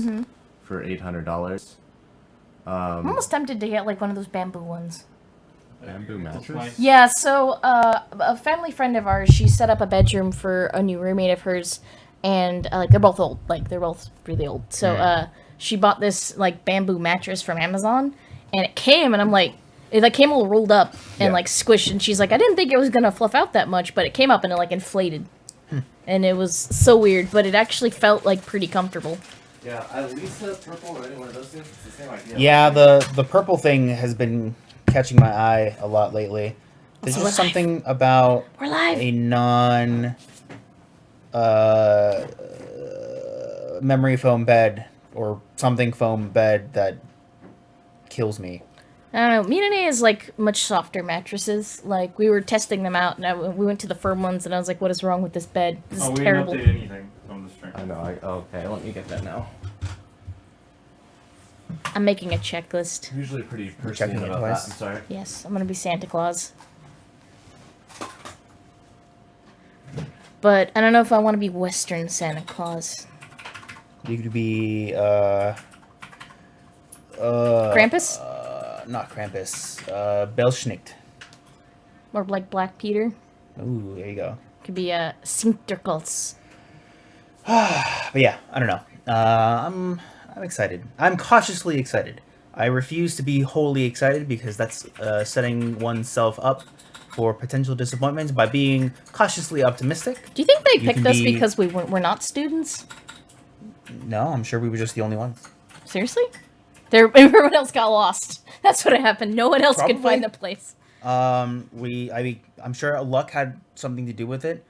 for $800. I'm almost tempted to get like one of those bamboo ones. Bamboo mattress? Yeah, so a family friend of ours, she set up a bedroom for a new roommate of hers, and like they're both old, like they're both really old. So she bought this like bamboo mattress from Amazon, and it came, and I'm like, it like came all rolled up and like squished, and she's like, I didn't think it was gonna fluff out that much, but it came up and it like inflated, and it was so weird, but it actually felt like pretty comfortable. Yeah, at least the purple or any one of those things, it's the same idea. Yeah, the purple thing has been catching my eye a lot lately. There's just something about a non memory foam bed or something foam bed that kills me. I don't know. Minane is like much softer mattresses. Like we were testing them out, and we went to the firm ones, and I was like, "What is wrong with this bed? This is terrible." We didn't update anything from the stream. I know. Okay, let me get that now. I'm making a checklist. I'm usually pretty checking persistent it about twice. that. I'm sorry. Yes, I'm gonna be Santa Claus. But I don't know if I want to be Western Santa Claus. You could be Krampus? Not Krampus. Belschnicht. Or like Black Peter? Ooh, there you go. Could be Sinterklaas. But yeah, I don't know. I'm excited. I'm cautiously excited. I refuse to be wholly excited because that's setting oneself up for potential disappointments. By being cautiously optimistic, Do you think they You picked can us be- because we're not students? no, I'm sure we were just the only ones. Seriously? Everyone else got lost. That's what happened. No one else could Probably. find the place. I'm sure luck had something to do with it.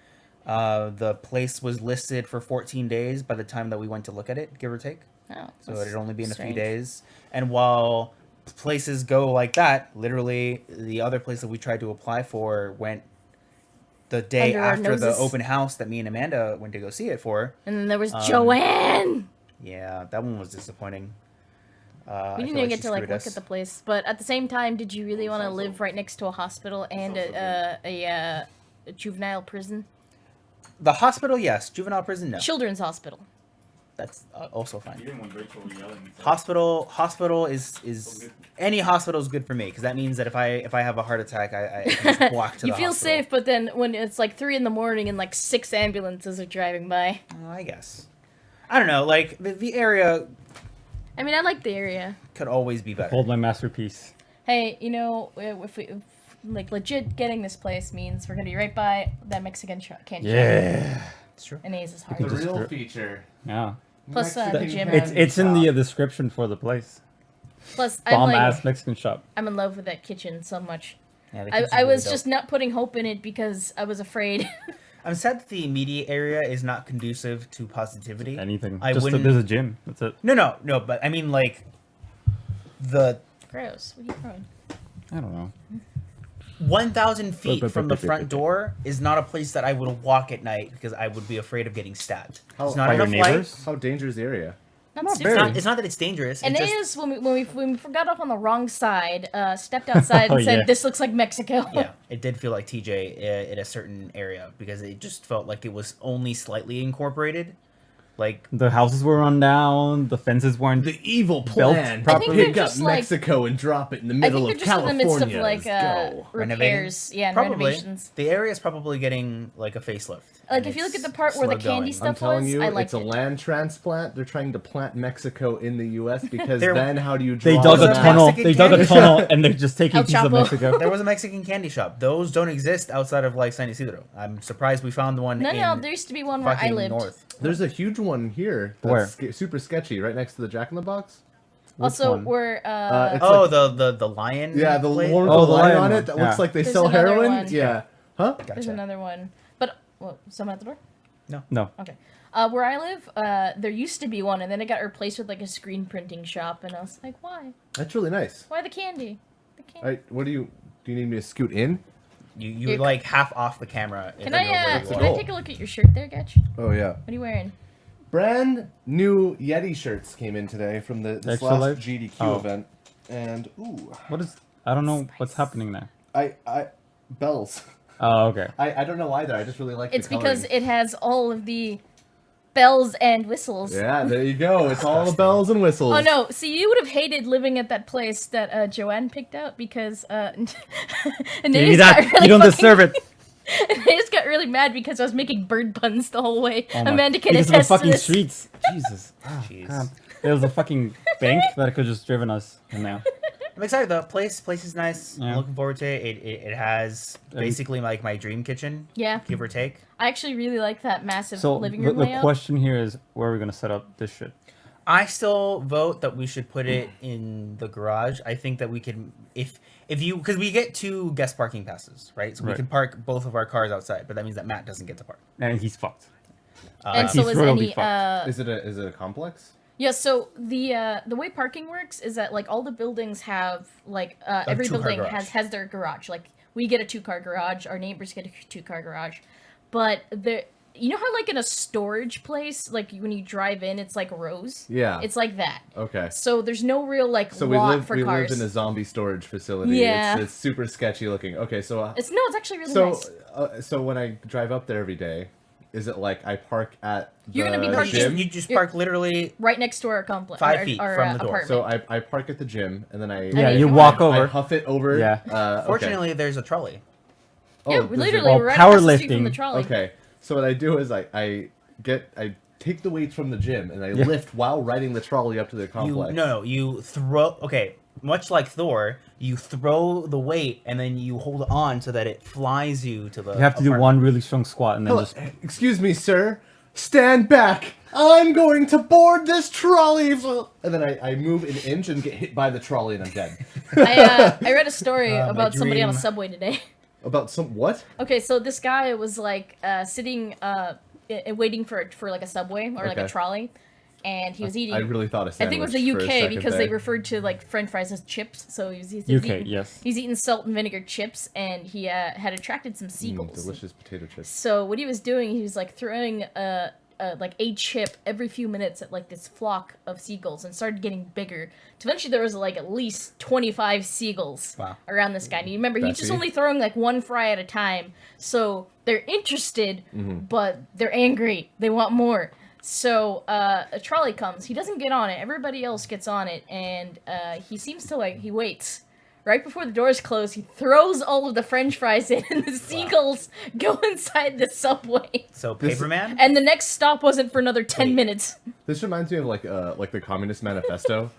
The place was listed for 14 days by the time that we went to look at it, give or take. Oh, So that's it'd only been a few strange. days. And while places go like that, literally the other place that we tried to apply for went the day Under our after the noses. open house that me and Amanda went to go see it for. And then there was Joanne! Yeah, that one was disappointing. I We feel didn't even she get to like screwed look us. at the place, but at the same time, did you really want to live right next to a hospital and a juvenile prison? The hospital, yes. Juvenile prison, no. Children's hospital. That's also fine. Even when Rachel was yelling. Hospital is any hospital is good for me because that means that if I have a heart attack, I can just walk to You the feel hospital. safe, but then when it's like 3 in the morning and like 6 ambulances are driving by. I guess. I don't know. Like the area I mean, I like the area. could always be better. Hold my masterpiece. Hey, you know, if like legit getting this place means we're gonna be right by that Mexican candy shop. Yeah. It's true. And Ace is hard. The Just real strip. feature. Yeah. Plus, the Mexican gym. candy It's in the shop. description for the place. Plus, I'm Bomb like, ass Mexican shop. I'm in love with that kitchen so much. Yeah, the I kitchen's really was dope. just not putting hope in it because I was afraid. I'm sad that the immediate area is not conducive to positivity. Anything. I Just that wouldn't- there's a gym. That's it. No. But I mean, like the Gross. What are you throwing? I don't know. 1,000 feet from the front door is not a place that I would walk at night because I would be afraid of getting stabbed. It's not By your enough light. neighbors? How dangerous the area? Not Not super. very. It's not that it's dangerous. And It it just, is when we got off on the wrong side, stepped outside and Oh, said, yeah. "This looks like Mexico." yeah, it did feel like TJ in a certain area because it just felt like it was only slightly incorporated. Like The houses were run down. The fences weren't. The evil Built plan properly. to I think pick they're up just, like- Mexico and drop it in the I middle think they're of just in the midst California. of like Let's go. repairs, and probably renovations. the area is probably getting like a facelift. Like and if you look at it's the part where the slow candy going. stuff I'm telling was, you, I liked it's a it. land transplant. They're trying to plant Mexico in the U.S. because There- then how do you They draw dug a them Mexican out? tunnel. Mexican They dug a candy tunnel, and they're just taking El pieces of Chapo. Mexico. There was a Mexican candy shop. Those don't exist outside of like San Isidro. I'm surprised we found one No, in no, there used to be one where I fucking lived. north. There's a huge one here. That's Where? super sketchy, right next to the Jack in the Box. Also, one? where It's Oh, like- the lion. Yeah, the place? one with Oh, the the lion lion on one, it that yeah. looks like they There's sell another heroin. one. Yeah. Huh? there's Gotcha. another one. But what? Someone at the door? No. Okay. Where I live, there used to be one, and then it got replaced with like a screen printing shop, and I was like, why? That's really nice. Why the candy? The candy. All right, what do you need me to scoot in? You You- like half off the camera. if Can you I know where you can are. I take a look at your shirt there, Getch? Oh yeah. What are you wearing? Brand new Yeti shirts came in today from this Extra last Life? GDQ Oh. event, and ooh, What is? I don't know what's happening there. I bells. Oh, okay. I don't know either. I just really like. It's the because coloring. it has all of the bells and whistles. Yeah, there you go. It's all the bells and whistles. Oh no! See, you would have hated living at that place that Joanne picked out because and Give me that. You don't deserve it. I just got really mad because I was making bird puns the whole way. Oh my- Amanda can because of the attest to fucking this. streets. Jesus. Oh, Jeez. God. There was a fucking bank that could just driven us in there. I'm excited though. Place is nice. Yeah. I'm looking forward to it. It has basically like my dream kitchen, Yeah, give or take. I actually really like that massive So living the room layout. question here is, where are we gonna set up this shit? I still vote that we should put it in the garage. I think that we can, if you, because we get 2 guest parking passes, right? So we Right. can park both of our cars outside, but that means that Matt doesn't get to park. And he's fucked. and he's so is royally any. fucked. Is it a complex? Yeah, so the way parking works is that like all the buildings have like every 2-car building garage. has their garage. Like we get a 2-car garage, our neighbors get a 2-car garage, but there, you know how like in a storage place, like when you drive in, it's like rows. Yeah. It's like that. Okay. So there's no real like So we lot for lived cars. in a zombie storage facility. Yeah. It's super sketchy looking. Okay, so It's actually really so nice. so when I drive up there every day, is it like I park at the You're gonna be No, parking- gym? you just You're- park literally. Right next to our complex. 5 feet from the door. Apartment. So I park at the gym and then I Yeah, mean, you if walk I over. huff it over. Yeah. Okay. Fortunately, there's a trolley. yeah, Oh, we there's a- literally Oh, right across the street from powerlifting. the trolley. Okay. So what I do is I take the weights from the gym and I Yeah. lift while riding the trolley up to the complex. You throw. Okay, much like Thor, you throw the weight and then you hold on so that it flies you to the. You have to do apartment. one really strong squat and then Hello, just. excuse me, sir. Stand back. I'm going to board this trolley. And then I move an inch and get hit by the trolley and I'm dead. I read a story My about somebody on a dream. subway today. About some what? Okay, so this guy was like sitting waiting for like a subway or like a Okay. trolley, and he was eating. I really thought a I sandwich. think it was the for a UK second because there. they referred to like French fries as chips. So he's UK, eating, yes. he's eating salt and vinegar chips, and he had attracted some seagulls. Delicious potato chips. So what he was doing, he was like throwing like a chip every few minutes at like this flock of seagulls, and started getting bigger. So eventually there was like at least 25 seagulls Wow. around this guy. And you remember he's just Bessie. only throwing like one fry at a time. So they're interested, but they're angry. They want more. So a trolley comes. He doesn't get on it. Everybody else gets on it, and he seems to he waits. Right before the doors close, he throws all of the French fries in, and the seagulls go inside the subway. So This- Paperman. And the next stop wasn't for another 10 Wait. minutes. This reminds me of like the Communist Manifesto.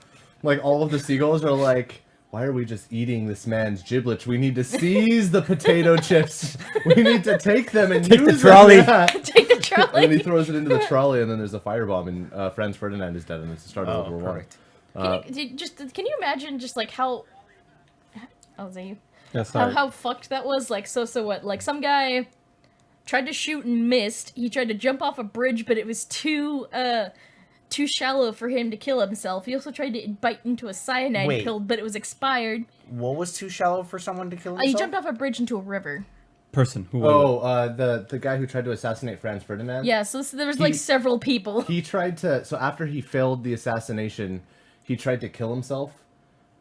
Like all of the seagulls are like, why are we just eating this man's giblets? We need to seize the potato chips. We need to take them and Take the use trolley. them. Yeah. Take the And then he trolley. throws it into the trolley, and then there's a firebomb, and Franz Ferdinand is dead, and it's the start of Oh, World War perfect. Can you imagine just like how... Oh, is that you? Yeah, sorry. How fucked that was? Like, so what? Like, some guy tried to shoot and missed. He tried to jump off a bridge, but it was too shallow for him to kill himself. He also tried to bite into a cyanide Wait. pill, but it was expired. What was too shallow for someone to kill himself? He jumped off a bridge into a river. Person who was Oh, the guy who tried to assassinate Franz Ferdinand. Yeah, so there was like He- several people. He tried to. So after he failed the assassination, he tried to kill himself.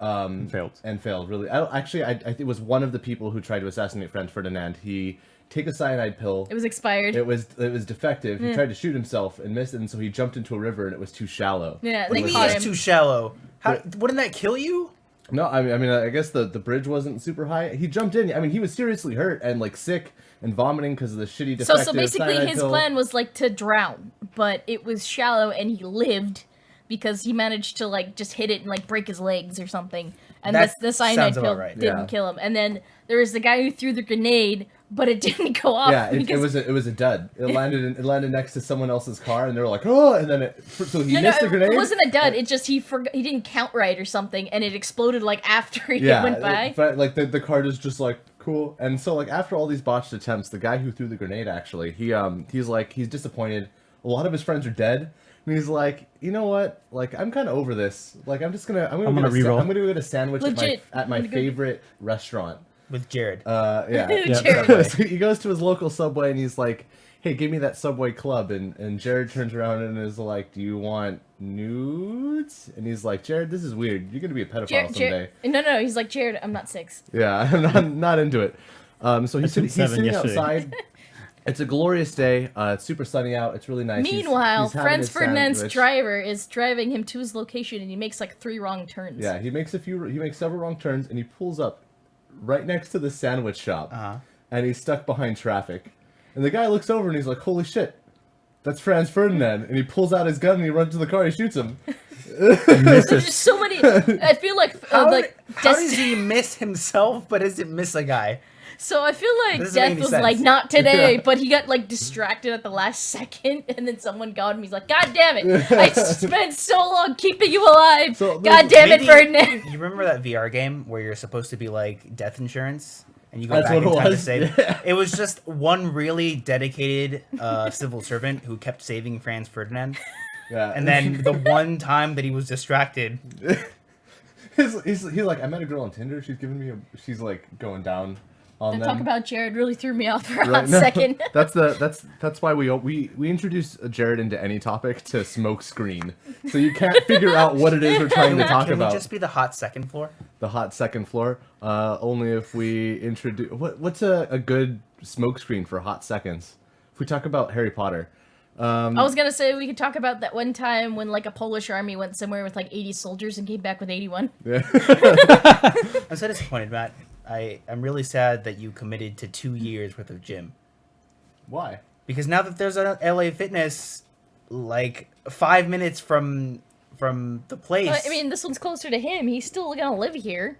failed. And failed. Really, I think it was one of the people who tried to assassinate Franz Ferdinand. He take a cyanide pill. It was expired. It was defective. He tried to shoot himself and missed it, and so he jumped into a river, and it was too shallow. Yeah, What do they you mean caught it's him. too shallow? How, But- wouldn't that kill you? No, I mean, I guess the bridge wasn't super high. He jumped in. I mean, he was seriously hurt and like sick and vomiting because of the shitty defective So basically cyanide his pill. plan was like to drown, but it was shallow and he lived because he managed to like just hit it and like break his legs or something. And That the cyanide sounds about pill right. didn't Yeah. kill him. And then there was the guy who threw the grenade, but it didn't go off. Yeah, it because... was a dud. It landed next to someone else's car, and they were like, "Oh!" And then so he No, missed the grenade. it wasn't a dud. It just he didn't count right or something, and it exploded like after it Yeah, went by. but like the card is just like cool. And so like after all these botched attempts, the guy who threw the grenade actually, he's disappointed. A lot of his friends are dead. And he's like, you know what? Like, I'm kind of over this. Like, I'm gonna reroll. I'm gonna get a sandwich Legit. at my I'm gonna go- favorite restaurant. With Jared. Yeah. Jared. So he goes to his local Subway and he's like, "Hey, give me that Subway club." And Jared turns around and is like, "Do you want nudes?" And he's like, "Jared, this is weird. You're gonna be a pedophile someday." No, he's like, Jared, I'm not 6. Yeah, I'm not into it. So he's turned 7 sitting yesterday. outside. It's a glorious day. It's super sunny out. It's really nice. Meanwhile, he's having Franz his Ferdinand's sandwich. driver is driving him to his location, and he makes like 3 wrong turns. Yeah, he makes several wrong turns, and he pulls up right next to the sandwich shop, and he's stuck behind traffic. And the guy looks over and he's like, "Holy shit, that's Franz Ferdinand!" And he pulls out his gun and he runs to the car. He shoots him. There's just so many. I feel like How Des- does he miss himself, but doesn't miss a guy? So I feel like Doesn't make Death any was sense. like, not today, Yeah. but he got like distracted at the last second, and then someone got him. He's like, God damn it! I spent so long keeping you alive. So, God damn it, Maybe- Ferdinand. You remember that VR game where you're supposed to be like death insurance? And you go That's back what in it time to was, save. yeah. It was just one really dedicated civil servant who kept saving Franz Ferdinand. Yeah, And then the one time that he was distracted, he's like, I met a girl on Tinder. She's like going down on The them. talk about Jared really threw me off for a Right, hot no, second. that's why we introduce Jared into any topic to smoke screen, so you can't figure out what it is we're trying to talk can about. we just be the hot second floor? The hot second floor. Only if we introduce what's a good smoke screen for hot seconds. If we talk about Harry Potter. I was gonna say we could talk about that one time when like a Polish army went somewhere with like 80 soldiers and came back with 81. Yeah. I'm so disappointed, Matt. I'm really sad that you committed to 2 years worth of gym. Why? Because now that there's an LA Fitness, like 5 minutes from the place. But, I mean, this one's closer to him. He's still gonna live here.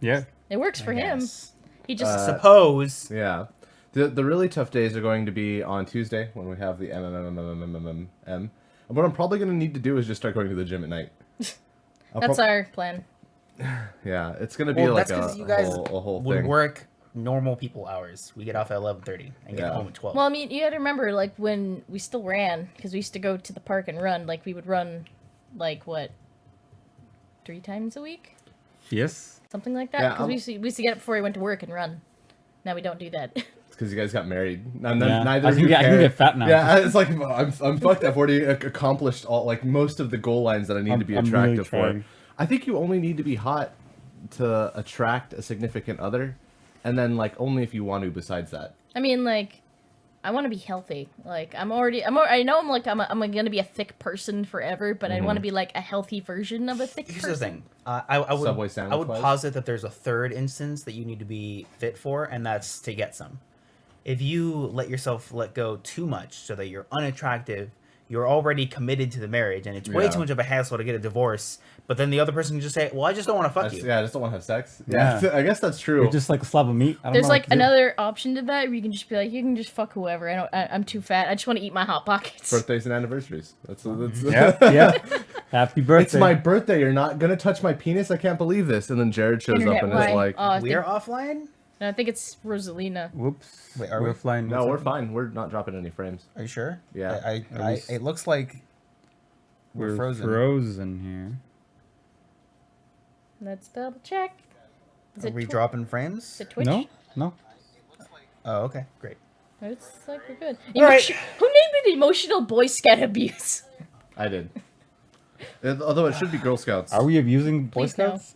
Yeah. It works for him. Yes. He just Suppose. Yeah. The really tough days are going to be on Tuesday when we have the MMMMMMM. And what I'm probably going to need to do is just start going to the gym at night. that's our plan. Yeah, it's going to be Well, like that's because a you guys whole would thing. work normal people hours. We get off at 11:30 and get Yeah. home at 12. Well, I mean, you gotta remember, like, when we still ran, because we used to go to the park and run, like, we would run, like, what, 3 times a week? Yes. Something like that? Yeah, Because we used to get up before we went to work and run. Now we don't do that. Because you guys got married. Yeah. Neither I of can you get- I can care. get fat now. Yeah, it's like I'm fucked. I've already accomplished all like most of the goal lines that I need to be I'm really attractive for. trying. I think you only need to be hot to attract a significant other, and then like only if you want to. Besides that, I mean, like, I want to be healthy. Like, I know I'm gonna be a thick person forever, but I want to be, like, a healthy version of a thick Here's person. the thing. I would Subway sandwich I would wise? posit that there's a third instance that you need to be fit for, and that's to get some. If you let yourself let go too much so that you're unattractive, you're already committed to the marriage, and it's way Yeah. too much of a hassle to get a divorce. But then the other person can just say, "Well, I just don't want to fuck you." yeah, I just don't want to have sex. Yeah, Yeah. I guess that's true. You're just like a slab of meat. I don't There's know like what to do. another option to that where you can just be like, you can just fuck whoever. I'm too fat. I just want to eat my hot pockets. Birthdays and anniversaries. That's Yeah, yeah. Happy birthday. It's my birthday. You're not gonna touch my penis. I can't believe this. And then Jared shows Internet up and is wine. like, Oh, I think, We're offline. no, I think it's Rosalina. Whoops. Wait, are we're we? flying. "No, What's we're up? fine. We're not dropping any frames." Are you sure? Yeah. It looks like we're frozen. Frozen here. Let's double check. Is Are it we Twi- dropping frames? Is it Twitch? No, no. Oh, okay, great. It's like we're good. All right. Who named it emotional Boy Scout abuse? I did. Although it should be Girl Scouts. Are we abusing Boy Please no. Scouts?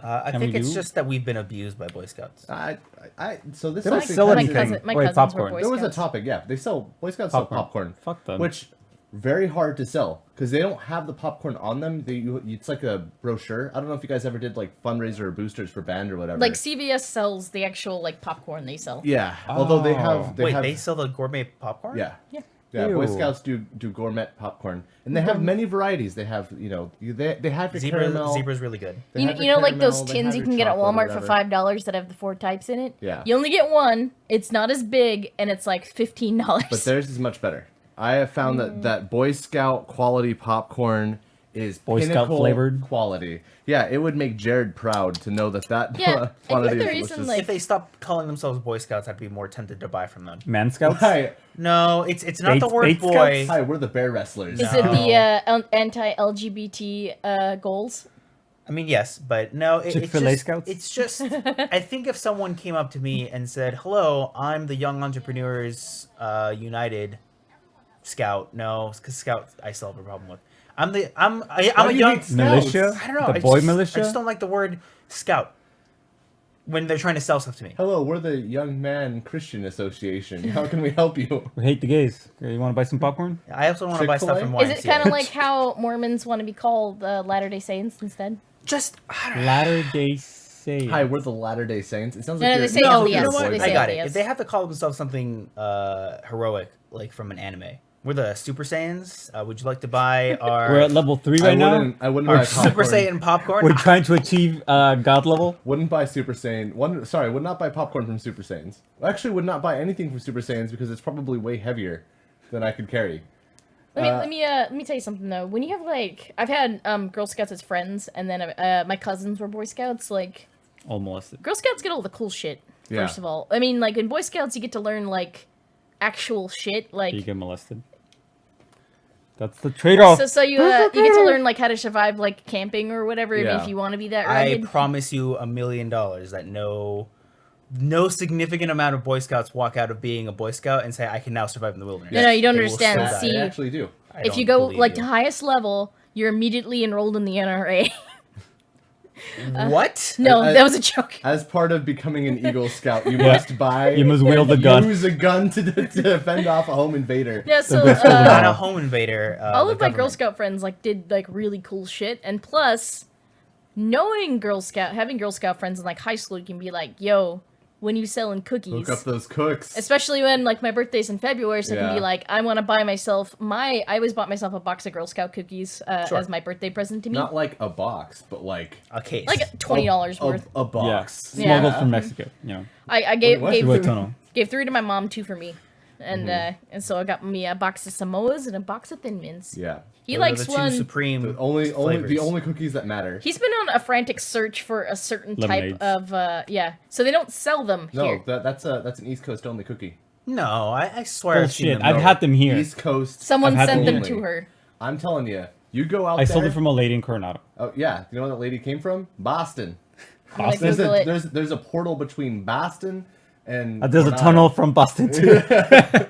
I Can think we it's do? just that we've been abused by Boy Scouts. So this They don't I think sell has my been- anything. my Wait, cousins were popcorn. Boy There was a Scouts. topic. Yeah, they sell Boy Scouts sell popcorn. Fuck them. Which very hard to sell because they don't have the popcorn on them. It's like a brochure. I don't know if you guys ever did like fundraiser or boosters for band or whatever. Like CVS sells the actual like popcorn they sell. yeah. Although they have Wait, they sell the gourmet popcorn? yeah. Yeah. Yeah, Boy Ew. Scouts do gourmet popcorn, and they have many varieties. They have they have your caramel. Zebra's really good. they You have know, your like those caramel, they tins have you your can get at chocolate or Walmart for whatever. $5 that have the 4 types in it. Yeah. You only get one. It's not as big, and it's like $15. But theirs is much better. I have found that Boy Scout quality popcorn is Boy Scout pinnacle flavored? quality. Yeah, it would make Jared proud to know that Yeah, I think quantity the is reason, delicious. like- If they stopped calling themselves Boy Scouts, I'd be more tempted to buy from them. Man Scouts. Hi, No, it's not the Bait- word bait boy. hi, we're the bear wrestlers. Is No. it the anti-LGBT goals? I mean, yes, but no. It's Chick-fil-A just, Scouts? It's just. I think if someone came up to me and said, "Hello, I'm the Young Entrepreneurs United Scout." No, because Scout I still have a problem with. I'm Why a do you young hate Scouts? Militia. I don't know. The I boy just, militia. I just don't like the word scout. when they're trying to sell stuff to me. Hello, we're the Young Man Christian Association. How can we help you? We hate the gays. Okay, you want to buy some popcorn? I also want to buy stuff Chick-fil-A? from YMCA. Is it kind of like how Mormons want to be called Latter-day Saints instead? just Latter Day Saints. Hi, we're the Latter-day Saints. It sounds No, like no, you're they say no, LDS. you know what? They I say got LDS. it. If they have to call themselves something heroic, like from an anime, we're the Super Saiyans. Would you like to buy our We're at level 3 right now. I wouldn't Our buy Super popcorn. Saiyan popcorn? We're trying to achieve God level. Wouldn't buy Super Saiyan. Would not buy popcorn from Super Saiyans. Actually, would not buy anything from Super Saiyans because it's probably way heavier than I could carry. Let me tell you something though. When you have like, I've had Girl Scouts as friends, and then my cousins were Boy Scouts. Like, All molested. Girl Scouts get all the cool shit. Yeah. First of all, I mean, like in Boy Scouts, you get to learn like actual shit. Like, You get molested. That's the trade-off. so you get to learn like how to survive like camping or whatever. Yeah. If you want to be that I rugged. promise you $1 million that no significant amount of Boy Scouts walk out of being a Boy Scout and say, I can now survive in the wilderness. No, you don't They will understand. still die. See, I actually do. I if you don't go believe like you. to highest level, you're immediately enrolled in the NRA. What? No, I- that was a joke. As part of becoming an Eagle Scout, you must buy. You must wield a gun. Use a gun to fend off a home invader. Yeah, so best of the Not Wow. a home invader. all the of my Girl government. Scout friends like did like really cool shit, and plus, having Girl Scout friends in like high school, you can be like, yo, when you selling cookies, Hook up those cooks. especially when like my birthday's in February, so I can Yeah. be like, I want to buy myself I always bought myself a box of Girl Scout cookies Sure. as my birthday present to me, Not like a box, but like A case. like $20 worth. a box. Yeah. Smuggled Yeah. from Mexico. You know. I gave What? gave, Through a tunnel. gave 3 to my mom, 2 for me, and so I got me a box of Samoas and a box of Thin Mints. Yeah. He Those are likes the two one. supreme The only flavors. the only cookies that matter. He's been on a frantic search for a certain type Lemonades. of yeah. So they don't sell them No, here. that's an East Coast only cookie. No, I swear I've seen Bullshit. them. I've had them here. East Coast. Someone I've had sent them only. to her. I'm telling you, you go out I there. sold it from a lady in Coronado. Oh yeah, you know where that lady came from? Boston. I'm gonna There's Google it. there's a portal between Boston and. There's a Coronado. tunnel from Boston too.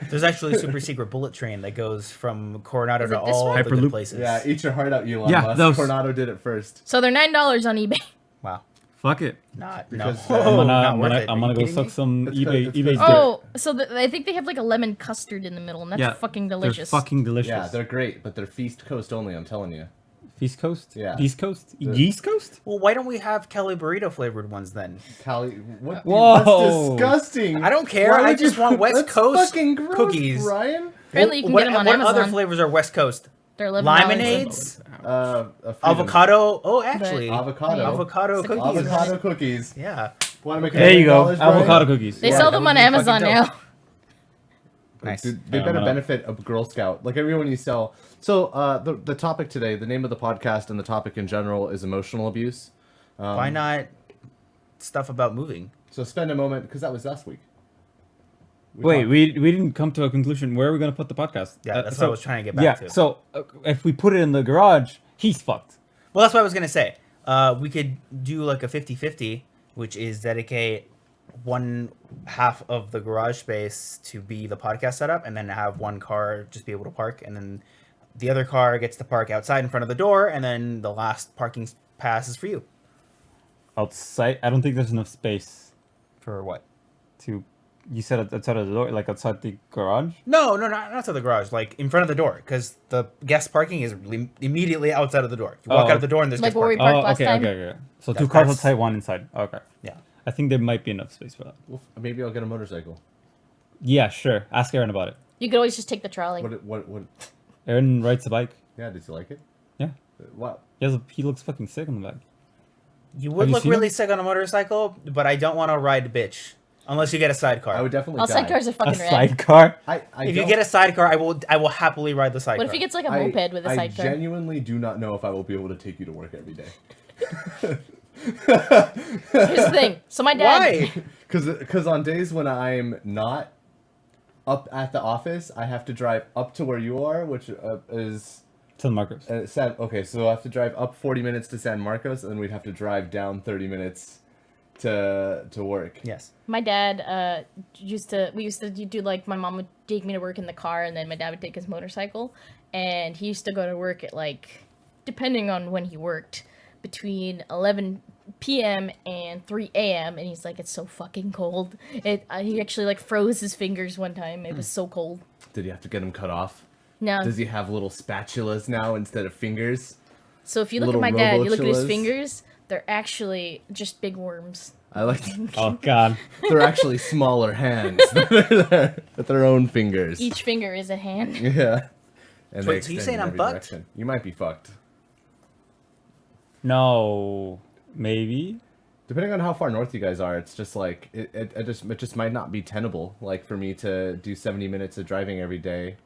There's actually a super secret bullet train that goes from Coronado Is to it this all one? the good Hyperloop? places. Yeah, eat your heart out, Elon Yeah, Musk. those- Coronado did it first. So they're $9 on eBay. Wow. Fuck it. Not Because, no. I'm I'm gonna, not I'm worth gonna, it. I'm Are gonna you go kidding suck me? some It's eBay good, eBay it's dick. good. Oh, so I think they have like a lemon custard in the middle, and that's Yeah, fucking delicious. They're fucking delicious. Yeah, they're great, but they're Feast Coast only. I'm telling you. East Coast? Yeah. East Coast? East Coast? Well, why don't we have Kelly burrito flavored ones then? Cali, what? Whoa. That's disgusting. I don't care. Why I would just you- want West that's Coast fucking gross, cookies. Ryan. Apparently you can what, get them on what Amazon. other flavors are West Coast? They're $11. Limonades, A freedom. avocado. Oh, actually, Avocado. avocado It's a cookies. Avocado cookies. Yeah, Want to make There you go. $1 Brian? Avocado cookies. They Yeah, sell that them would on be fucking Amazon dope. now. nice. Dude, they Yeah, better I'm benefit a Girl Scout. Like everyone you sell. So the topic today, the name of the podcast and the topic in general is emotional abuse. Why not stuff about moving? So spend a moment, because that was last week. Wait, talked- we didn't come to a conclusion. Where are we gonna put the podcast? Yeah, that's what I was trying to get back yeah, to. so if we put it in the garage, he's fucked. Well, that's what I was gonna say. We could do like a 50-50, which is dedicate one half of the garage space to be the podcast setup, and then have one car just be able to park, and then the other car gets to park outside in front of the door, and then the last parking pass is for you. Outside, I don't think there's enough space For what? to. You said outside of the door, like outside the garage. No, not outside the garage, like in front of the door, because the guest parking is immediately outside of the door. You walk Oh. out of the door and there's Like guest where we parking. parked last okay, time. okay. So That- two cars that's- outside, one inside. Okay. Yeah. I think there might be enough space for that. Well, maybe I'll get a motorcycle. Yeah, sure. Ask Aaron about it. You could always just take the trolley. What? Aaron rides a bike. Yeah, did you like it? Yeah. What? He looks fucking sick on the back. You would Have you look seen really him? sick on a motorcycle, but I don't want to ride bitch. Unless you get a sidecar. I would definitely All die. sidecars are A fucking rad. sidecar. I If you don't- get a sidecar, I will happily ride the sidecar. What if he gets like a I- moped with a I sidecar? genuinely do not know if I will be able to take you to work every day. Here's the thing. So my dad. Why? Because on days when I'm not up at the office, I have to drive up to where you are, which is San Marcos. okay. So I have to drive up 40 minutes to San Marcos, and then we'd have to drive down 30 minutes to work. Yes. My dad we used to do like my mom would take me to work in the car, and then my dad would take his motorcycle, and he used to go to work at like, depending on when he worked, between 11 p.m. and 3 a.m. and he's like, it's so fucking cold. He actually like froze his fingers one time. It was so cold. Did you have to get them cut off? No. Does he have little spatulas now instead of fingers? So if you look at little my dad, you look at his robo-chillas? fingers, they're actually just big worms. I like. Oh god. They're actually smaller hands with their own fingers. Each finger is a hand. Yeah. And Wait, so you extend saying in I'm every fucked? direction. You might be fucked. No. Maybe. Depending on how far north you guys are, it's just like it just might not be tenable. Like for me to do 70 minutes of driving every day,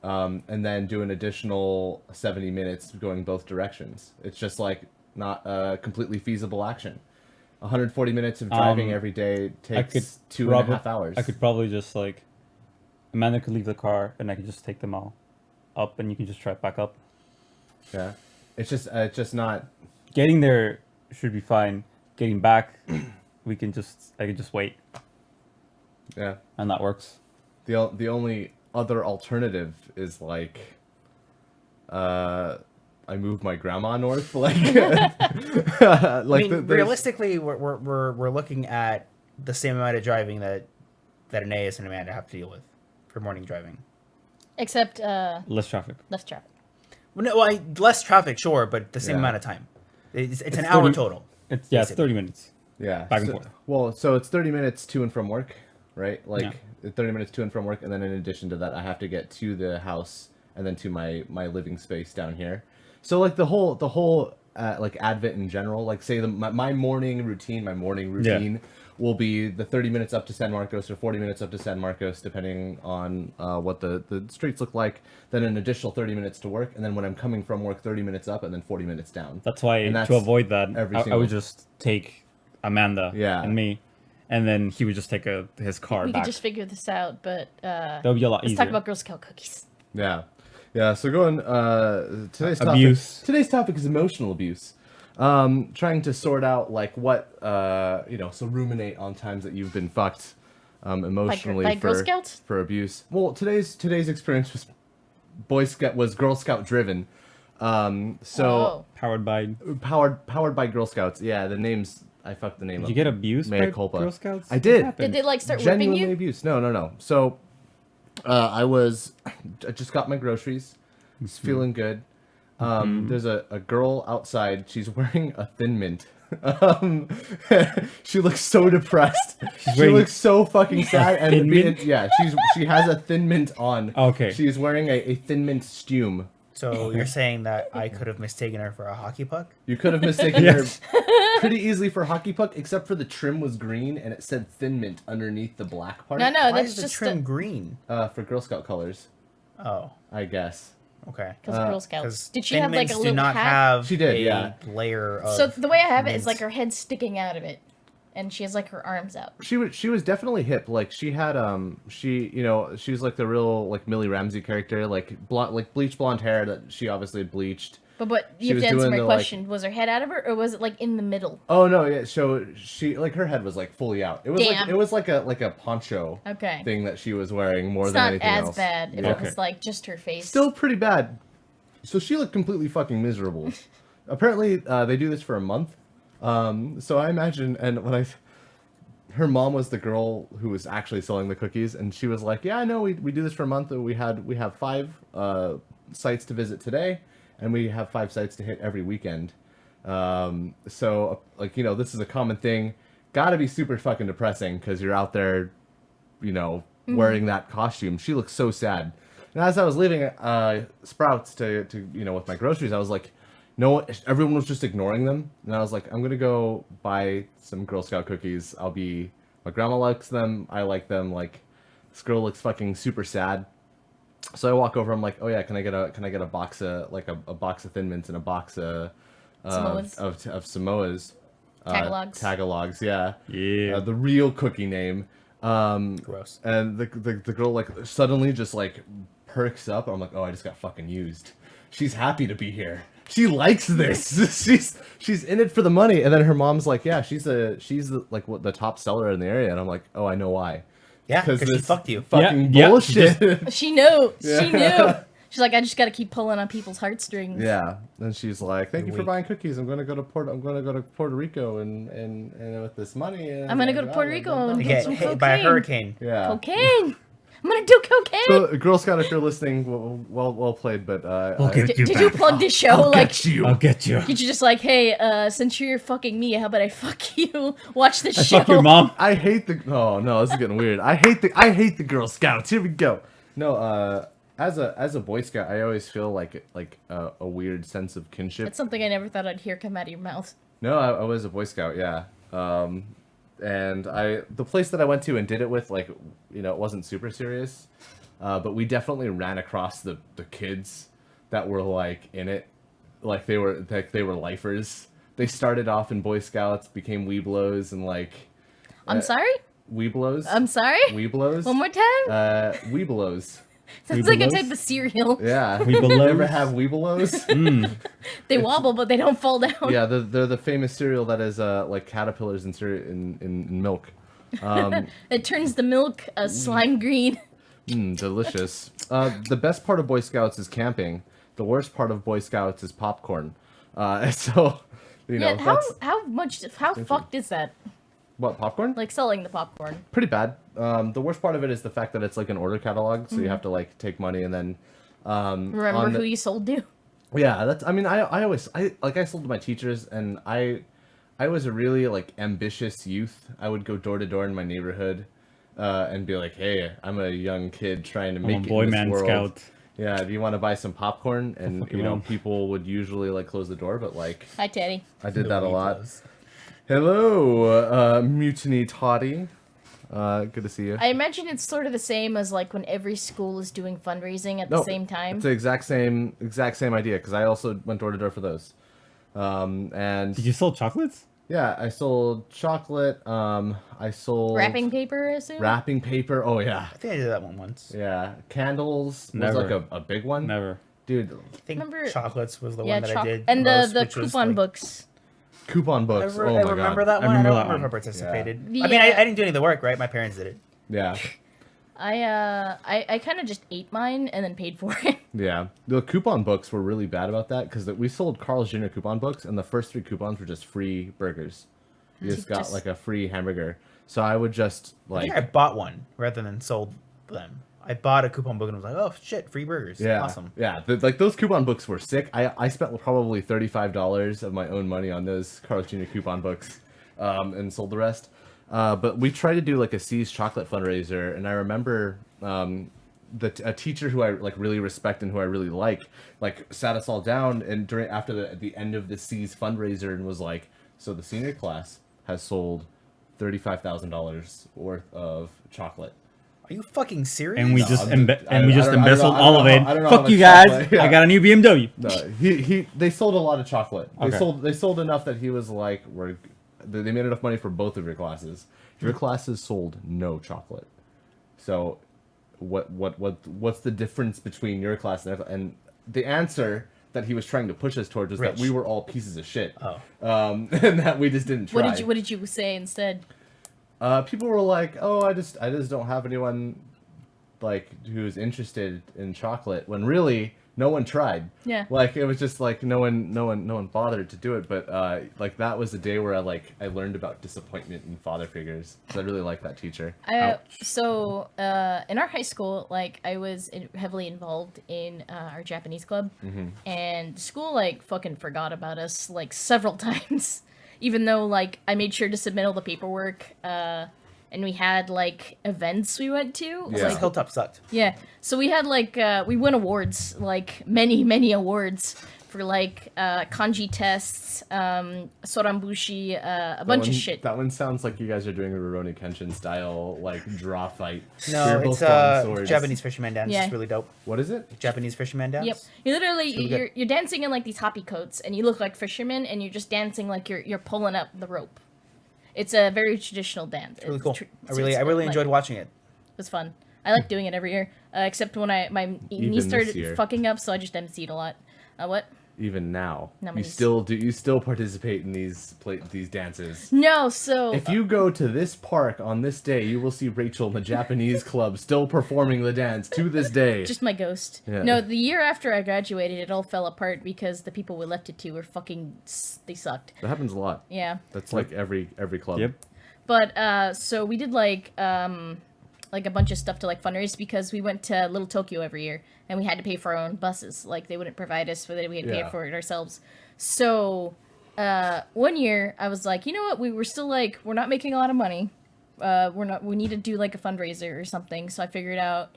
and then do an additional 70 minutes going both directions. It's just like not a completely feasible action. 140 minutes of driving every day takes 2.5 hours. I could probably just like Amanda could leave the car and I could just take them all up and you can just drive back up. Yeah, it's just not. Getting there should be fine. Getting back, I can just wait, Yeah, and that works. the only other alternative is like, I moved my grandma north, like, like I mean, there's- realistically, we're looking at the same amount of driving that Aeneas and Amanda have to deal with for morning driving. Except Less traffic. less traffic. Well, less traffic, sure, but the same Yeah. amount of time. It's an 30 hour total. It's Basically. 30 minutes. Yeah. Back and so, forth. Well, so it's 30 minutes to and from work, right? Like Yeah. 30 minutes to and from work, and then in addition to that, I have to get to the house and then to my living space down here. So like the whole like Advent in general, like say my morning routine will be the 30 minutes up to San Marcos or 40 minutes up to San Marcos, depending on what the streets look like. Then an additional 30 minutes to work, and then when I'm coming from work, 30 minutes up, and then 40 minutes down. That's why And that's to avoid that, every I single- would just take Amanda Yeah. and me, and then he would just take his car We back. could just figure this out, but That would be a lot let's easier. talk about Girl Scout cookies. Yeah, yeah. So going today's topic. Abuse. Today's topic is emotional abuse. Trying to sort out like what so ruminate on times that you've been fucked emotionally by for Girl Scouts? for abuse. Well, today's experience was Girl Scout driven. Oh. Powered by. Powered by Girl Scouts. Yeah, the names I fucked the name Did up. you get abused Mea by culpa. Girl Scouts? I did. What happened? Did they like start whipping Genuinely you? abused. No. So, I just got my groceries. Just feeling good. There's a girl outside. She's wearing a Thin Mint. She looks so depressed. She wearing looks so fucking sad. And Thin Mint? yeah, she has a Thin Mint on. Okay. She's wearing a Thin Mint stew. So you're saying that I could have mistaken her for a hockey puck? You could have mistaken Yes. her pretty easily for a hockey puck, except for the trim was green and it said Thin Mint underneath the black part. No, Why that's is the just trim green? For Girl Scout colors, Oh, I guess. okay. because Girl Scouts. Because Did she have like a do little not hat? have She did, a yeah. layer of. So the way I have it is mints. like her head sticking out of it, and she has like her arms out. She was definitely hip. Like she had she was like the real like Millie Ramsey character, like blonde, like bleached blonde hair that she obviously had bleached. But She you have was to answer doing my the, like- question. Was her head out of her, or was it like in the middle? Oh no, yeah. So she like her head was like fully out. It was Damn. like a poncho Okay. thing that she was wearing more It's than not anything as else. bad if Yeah. it was like just her face. Still pretty bad. So she looked completely fucking miserable. Apparently, they do this for a month. So I imagine, and her mom was the girl who was actually selling the cookies, and she was like, "Yeah, I know we do this for a month. We have 5 sites to visit today, and we have 5 sites to hit every weekend. So like this is a common thing. Got to be super fucking depressing because you're out there, wearing that costume. She looks so sad." And as I was leaving Sprouts to with my groceries, I was like, no, everyone was just ignoring them. And I was like, I'm going to go buy some Girl Scout cookies. My grandma likes them. I like them. Like, this girl looks fucking super sad. So I walk over. I'm like, oh yeah, can I get a box of like a box of Thin Mints and a box of Samoas. of Samoas. Tagalogs. Tagalogs, yeah. Yeah. The real cookie name. Gross. And the girl like suddenly just like perks up. I'm like, oh, I just got fucking used. She's happy to be here. She likes this. she's in it for the money. And then her mom's like, yeah, she's the top seller in the area. And I'm like, oh, I know why. Yeah, because she this fucked you. Fucking Yeah, bullshit. She knew. She Yeah. knew. She's like, I just gotta keep pulling on people's heartstrings. Yeah, and she's like, "Thank you for Weak. buying cookies. I'm gonna go to Puerto Rico and with this money. And, I'm gonna go to Puerto Rico and To get get some hit by a cocaine. hurricane. Yeah. Cocaine. I'm gonna do cocaine. So, Girl Scout, if you're listening, well played. But Did you plug this show? Like, you. I'll get you. did you just like, hey, since you're fucking me, how about I fuck you? Watch this I show. fuck your mom. I hate the. Oh no, this is getting weird. I hate the Girl Scouts. Here we go. No, as a Boy Scout, I always feel like a weird sense of kinship. That's something I never thought I'd hear come out of your mouth. No, I was a Boy Scout, yeah. And the place that I went to and did it with, like, you know, it wasn't super serious, but we definitely ran across the kids that were like in it, like they were lifers. They started off in Boy Scouts, became Weeblos, and like. I'm sorry. Weeblos. I'm sorry. Weeblos. One more time. Weeblos. Sounds like a Weebelos? type of cereal. Yeah. Weebelos? You ever have Weebelos? They wobble, but they don't fall down. Yeah, they're the famous cereal that is like caterpillars in milk. It turns the milk slime green. Delicious. The best part of Boy Scouts is camping. The worst part of Boy Scouts is popcorn. So, you know, Yeah, that's how fucked is that? what popcorn? Like selling the popcorn. Pretty bad. The worst part of it is the fact that it's like an order catalog, so you have to like take money and then. Remember on who the- you sold to? Yeah, that's. I mean, I always I sold to my teachers, and I was a really like ambitious youth. I would go door to door in my neighborhood, and be like, "Hey, I'm a young kid trying to I'm make a it boy in this man world. scout. Yeah, do you want to buy some popcorn?" And fucking you know, will. people would usually like close the door, but like Hi, Teddy. I did No that a lot. Weeblos. Hello, Mutiny Toddy. Good to see you. I imagine it's sort of the same as like when every school is doing fundraising at the same time. It's the exact same idea because I also went door to door for those. And Did you sell chocolates? yeah, I sold chocolate. I sold Wrapping paper, I assume? wrapping paper. Oh yeah, I think I did that one once. yeah. Candles Never. was like a big one. Never. Dude, I think Remember- chocolates was the Yeah, one that I did. and most, the which was, coupon like, books. coupon I, books. re- Oh I my remember god. that one. I remember don't that remember if I one. participated. Yeah. I mean, I didn't do any of the work, right? My parents did it. Yeah, I kind of just ate mine and then paid for it. yeah. The coupon books were really bad about that because we sold Carl's Jr. coupon books, and the first 3 coupons were just free burgers. You just got Just- like a free hamburger. So I would just I like. think I bought one rather than sold them. I bought a coupon book and was like, oh shit, free burgers. Yeah, Awesome. yeah. Like those coupon books were sick. I spent probably $35 of my own money on those Carl's Jr. coupon books, and sold the rest. But we tried to do like a C's chocolate fundraiser, and I remember a teacher who I like really respect and who I really like sat us all down and after the end of the C's fundraiser and was like, so the senior class has sold $35,000 worth of chocolate. Are you fucking serious? And we No, just I'm just- I don't know- embezzled I don't all know of it. how- I don't know how Fuck you much guys! chocolate- yeah. I got a new BMW. No, they sold a lot of chocolate. Okay. They sold enough that he was like, they made enough money for both of your classes. Your classes sold no chocolate. So, what's the difference between your class and the answer that he was trying to push us towards was that Rich. we were all pieces of shit. Oh. And that we just didn't try. What did you say instead? People were like, "Oh, I just don't have anyone like who's interested in chocolate." When really, no one tried. Yeah. Like it was just like no one bothered to do it. But like that was the day where I learned about disappointment in father figures. 'Cause I really like that teacher. So in our high school, like I was heavily involved in our Japanese club, and the school like fucking forgot about us like several times, even though like I made sure to submit all the paperwork. And we had like events we went to. Yeah. Like, Hilltop sucked. yeah. So we had like we won awards, like many awards for like kanji tests, sorambushi, a bunch of shit. That one sounds like you guys are doing a Rurouni Kenshin style like draw fight. No, You're it's both drawing swords. Japanese fisherman dance. Yeah. It's really dope. What is it? Japanese fisherman dance. Yep. You literally really good. you're dancing in like these hoppy coats and you look like fishermen and you're just dancing like you're pulling up the rope. It's a very traditional dance. Really cool. It's- I really like, enjoyed watching it. It was fun. I like doing it every year, except when my knee Even this started year. fucking up, so I just emceed a lot. What? even now. No, You he's- still do. You still participate in these dances. No, so If you go to this park on this day, you will see Rachel in the Japanese club still performing the dance to this day. just my ghost. Yeah. No, the year after I graduated, it all fell apart because the people we left it to were they sucked. That happens a lot. Yeah. That's like every club. Yep. But so we did like a bunch of stuff to like fundraise because we went to Little Tokyo every year and we had to pay for our own buses. Like they wouldn't provide us, but we had to pay Yeah. for it ourselves. So one year I was like, you know what? We were still like, we're not making a lot of money. We need to do like a fundraiser or something. So I figured out,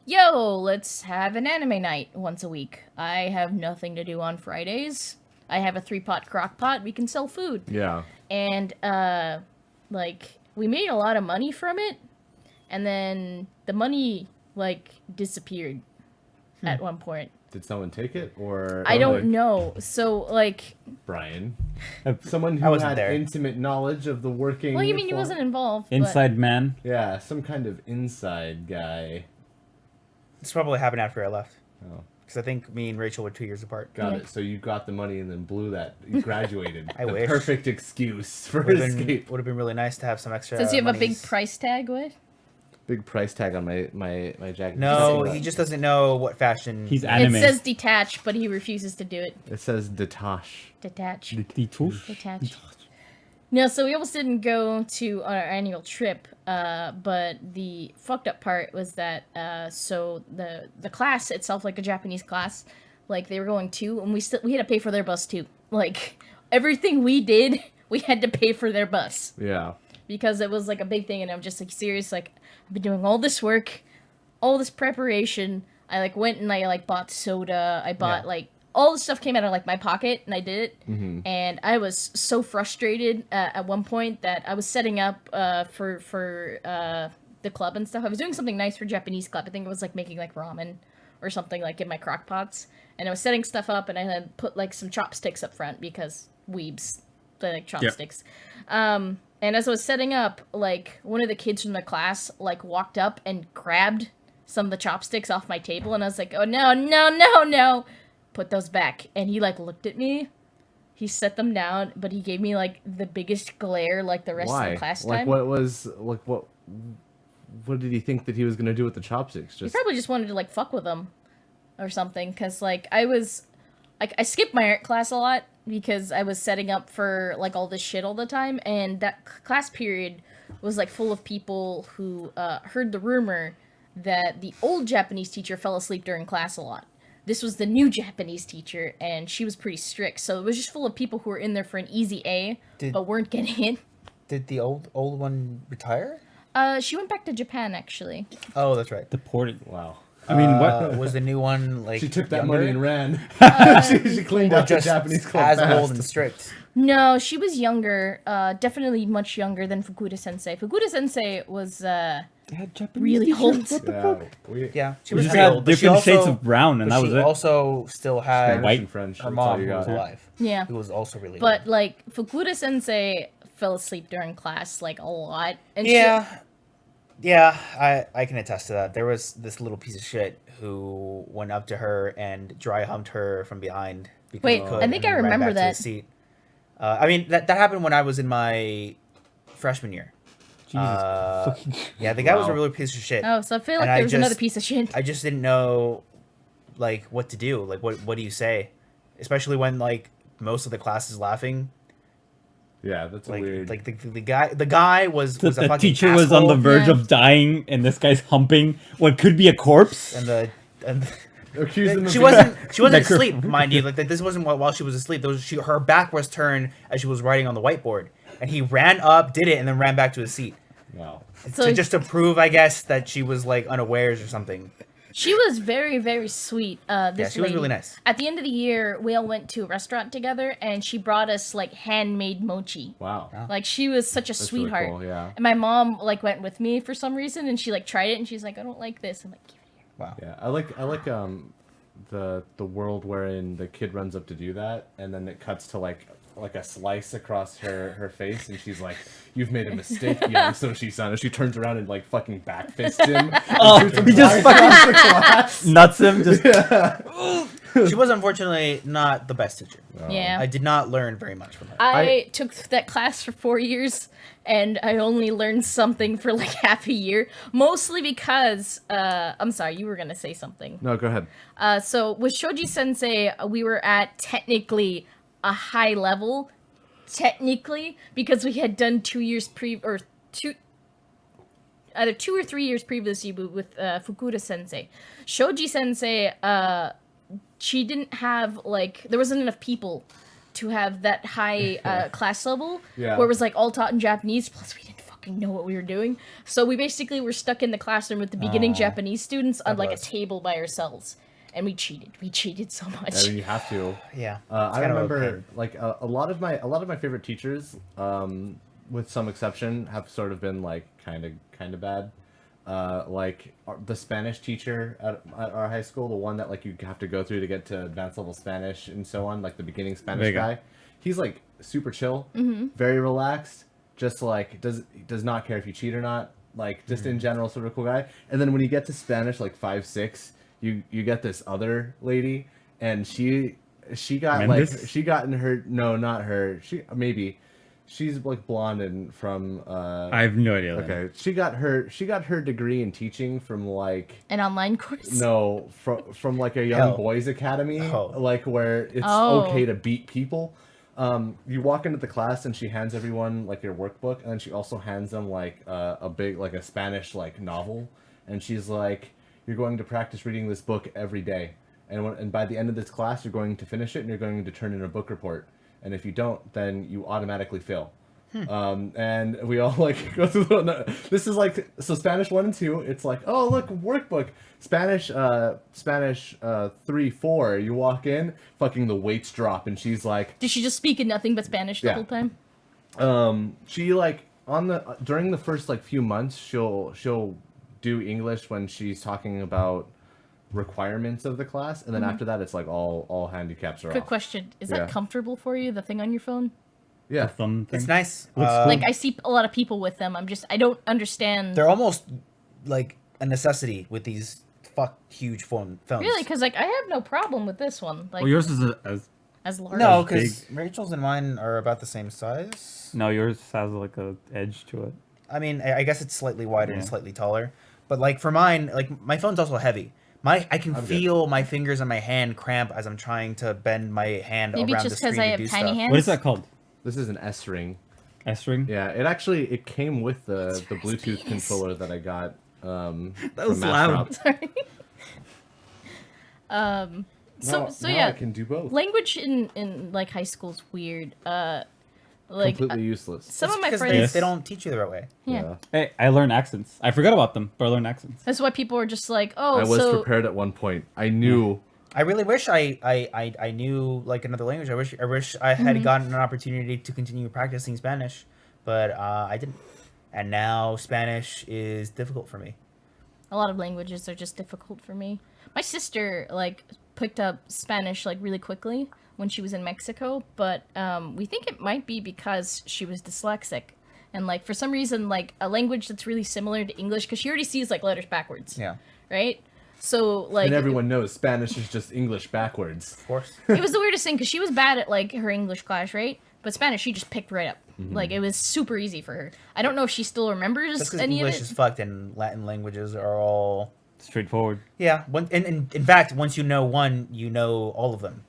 let's have an anime night once a week. I have nothing to do on Fridays. I have a 3-pot crock pot. We can sell food. Yeah. And like we made a lot of money from it, and then the money like disappeared at one point. Did someone take it, or I like, don't know. So like, Brian, Uh, someone I who wasn't had there. intimate knowledge of the working. well, you mean he form- wasn't involved? But Inside man. Yeah, some kind of inside guy. This probably happened after I left. Oh. Because I think me and Rachel were 2 years apart. Got Yeah. it. So you got the money and then blew that. You graduated. I the wish. perfect excuse for Would have escape. been really nice to have some extra. Since you have a big monies. price tag, what? Big price tag on my jacket. No, Just he just doesn't know what fashion. He's anime. It says detach, but he refuses to do it. It says Detache. Detach. Detouche? Detach. No, so we almost didn't go to our annual trip, but the fucked up part was that so the class itself, like a Japanese class, like they were going too, and we had to pay for their bus too. Like everything we did, we had to pay for their bus Yeah. because it was like a big thing, and I'm just like serious. Like I've been doing all this work, all this preparation. I like went and I like bought soda. I bought Yeah. like all the stuff came out of like my pocket, and I did it. Mm-hmm. And I was so frustrated at one point that I was setting up for the club and stuff. I was doing something nice for Japanese club. I think it was like making like ramen or something like in my crock pots. And I was setting stuff up, and I had put like some chopsticks up front because weebs, they like chopsticks. And as I was setting up, like one of the kids from the class like walked up and grabbed some of the chopsticks off my table, and I was like, oh no, put those back. And he like looked at me. He set them down, but he gave me like the biggest glare like the rest of Why? the class Like time. what did he think that he was gonna do with the chopsticks? He Just probably just wanted to like fuck with them or something, because like I skipped my art class a lot because I was setting up for like all this shit all the time, and that class period was like full of people who heard the rumor that the old Japanese teacher fell asleep during class a lot. This was the new Japanese teacher, and she was pretty strict, so it was just full of people who were in there for an easy A, but weren't getting it. Did the old one retire? She went back to Japan, actually. Oh, that's right. Deported. wow. I mean, what? Was the new one like? She took that younger? money and ran. she cleaned Or out the just Japanese club as fast. old and strict. No, she was younger, definitely much younger than Fukuda Sensei. Fukuda Sensei was, They had Japanese really teachers? old. What the Yeah, fuck? Yeah, she We was just pretty had old, but she different shades also- of brown, and but that was she it. also still had White. and French. her that's mom all who you was got. alive. Yeah. Who was also really But, old. like, Fukuda Sensei fell asleep during class, like, a lot. And Yeah, I can attest to that. There was this little piece of shit who went up to her and dry humped her from behind. Because Wait, he could, I think and I then ran remember back to that. his seat. I mean, that happened when I was in my freshman year. Jesus fucking. Yeah, the guy was a Wow. really piece of shit. Oh, so I feel like And I there was another just- piece of shit. I just didn't know, like, what to do. Like, what do you say? Especially when, like, most of the class is laughing. Yeah, that's Like, weird. like the guy was a The fucking teacher was on the asshole, verge Yeah. of dying, and this guy's humping what could be a corpse. and Accuse them of she being- wasn't Necro- asleep, mind you. Like this wasn't while she was asleep. Her back was turned as she was writing on the whiteboard, and he ran up, did it, and then ran back to his seat. Wow. So Just to prove, I guess, that she was like unawares or something. she was very, very sweet, this Yeah, she was lady. really nice. At the end of the year, we all went to a restaurant together, and she brought us, like, handmade mochi. Wow. Oh. Like, she was such a That's really sweetheart. cool, yeah. And my mom, like, went with me for some reason, and she, like, tried it, and she's like, I don't like this. I'm like, give it here. Wow. Yeah, I like the world wherein the kid runs up to do that, and then it cuts to like a slice across her face, and she's like, "You've made a mistake, young Soshi-san." And she turns around and like fucking backfists him. Oh, and shoots him he just flying across the class. Nuts him. Just She was unfortunately not the best teacher. Yeah. I did not learn very much from her. I took that class for 4 years, and I only learned something for like half a year. Mostly because, I'm sorry, you were gonna say something. No, go ahead. So with Shoji Sensei, we were at technically a high level, technically, because we had done 2 years either 2 or 3 years previously with Fukuda Sensei. Shoji Sensei, she didn't have there wasn't enough people to have that high class level Yeah. where it was like all taught in Japanese. Plus, we didn't fucking know what we were doing, so we basically were stuck in the classroom with the beginning Japanese students on like a table by ourselves, and we cheated. We cheated so much. I mean, you have to. Yeah. I kind of a remember pain. like a lot of my favorite teachers, with some exception, have sort of been like kind of bad. The Spanish teacher at our high school, the one that like you have to go through to get to advanced level Spanish and so on, like the beginning Spanish Vega. guy. He's like super chill, very relaxed, just like does not care if you cheat or not. Like just in general, sort of cool guy. And then when you get to Spanish, like 5-6, you get this other lady, and she got Mendes? she got in her not her she's like blonde and from I have no idea. then. okay, she got her degree in teaching from like An online course. no from like a young Hell. boys academy, Oh. like where it's Oh. okay to beat people. You walk into the class and she hands everyone like your workbook, and then she also hands them like a big like a Spanish like novel, and she's like, you're going to practice reading this book every day, and by the end of this class you're going to finish it and you're going to turn in a book report, and if you don't then you automatically fail. And we all like go through this is like, so Spanish 1 and 2, it's like, oh look, workbook. Spanish 3-4, you walk in, fucking the weights drop, and she's like, Did she just speak in nothing but Spanish the Yeah. whole time? she like during the first like few months she'll do English when she's talking about requirements of the class, and then after that it's like all handicaps are Quick off. question: is Yeah. that comfortable for you? The thing on your phone? Yeah. The thumb thing. It's nice. Looks cool. Like I see a lot of people with them. I don't understand. They're almost like a necessity with these huge phones. Really, because like I have no problem with this one. Like Well, yours is as large. No, As big. because Rachel's and mine are about the same size. no, yours has like a edge to it. I mean, I guess it's slightly wider and Yeah. slightly taller. But like for mine, like my phone's also heavy. I can I'm good. feel my fingers on my hand cramp as I'm trying to bend my hand Maybe around just the 'cause screen I to have do tiny stuff. hands. What is that called? This is an S ring. S ring. Yeah, it came with the Bluetooth USB. controller that I got. That was from loud. Mastrop. Sorry. So Now- so now yeah, I can do both. language in like high school's weird. Like Completely useless. some It's of my because friends. they don't teach you the right way. Yeah. Hey, I learn accents. I forgot about them, but I learn accents. That's why people are just like, oh, I was so prepared at one point. I knew. I really wish I knew like another language. I wish I had gotten an opportunity to continue practicing Spanish, but I didn't. And now Spanish is difficult for me. a lot of languages are just difficult for me. My sister like picked up Spanish like really quickly when she was in Mexico, but we think it might be because she was dyslexic. And like for some reason, like a language that's really similar to English, because she already sees like letters backwards. Yeah, Right. So like And everyone knows Spanish is just English backwards. of course. it was the weirdest thing because she was bad at like her English class, right? But Spanish she just picked right up. Like it was super easy for her. I don't know if she still remembers That's because any English of is it. fucked and Latin languages are all. Straightforward. Yeah, in fact, once you know one, you know all of them.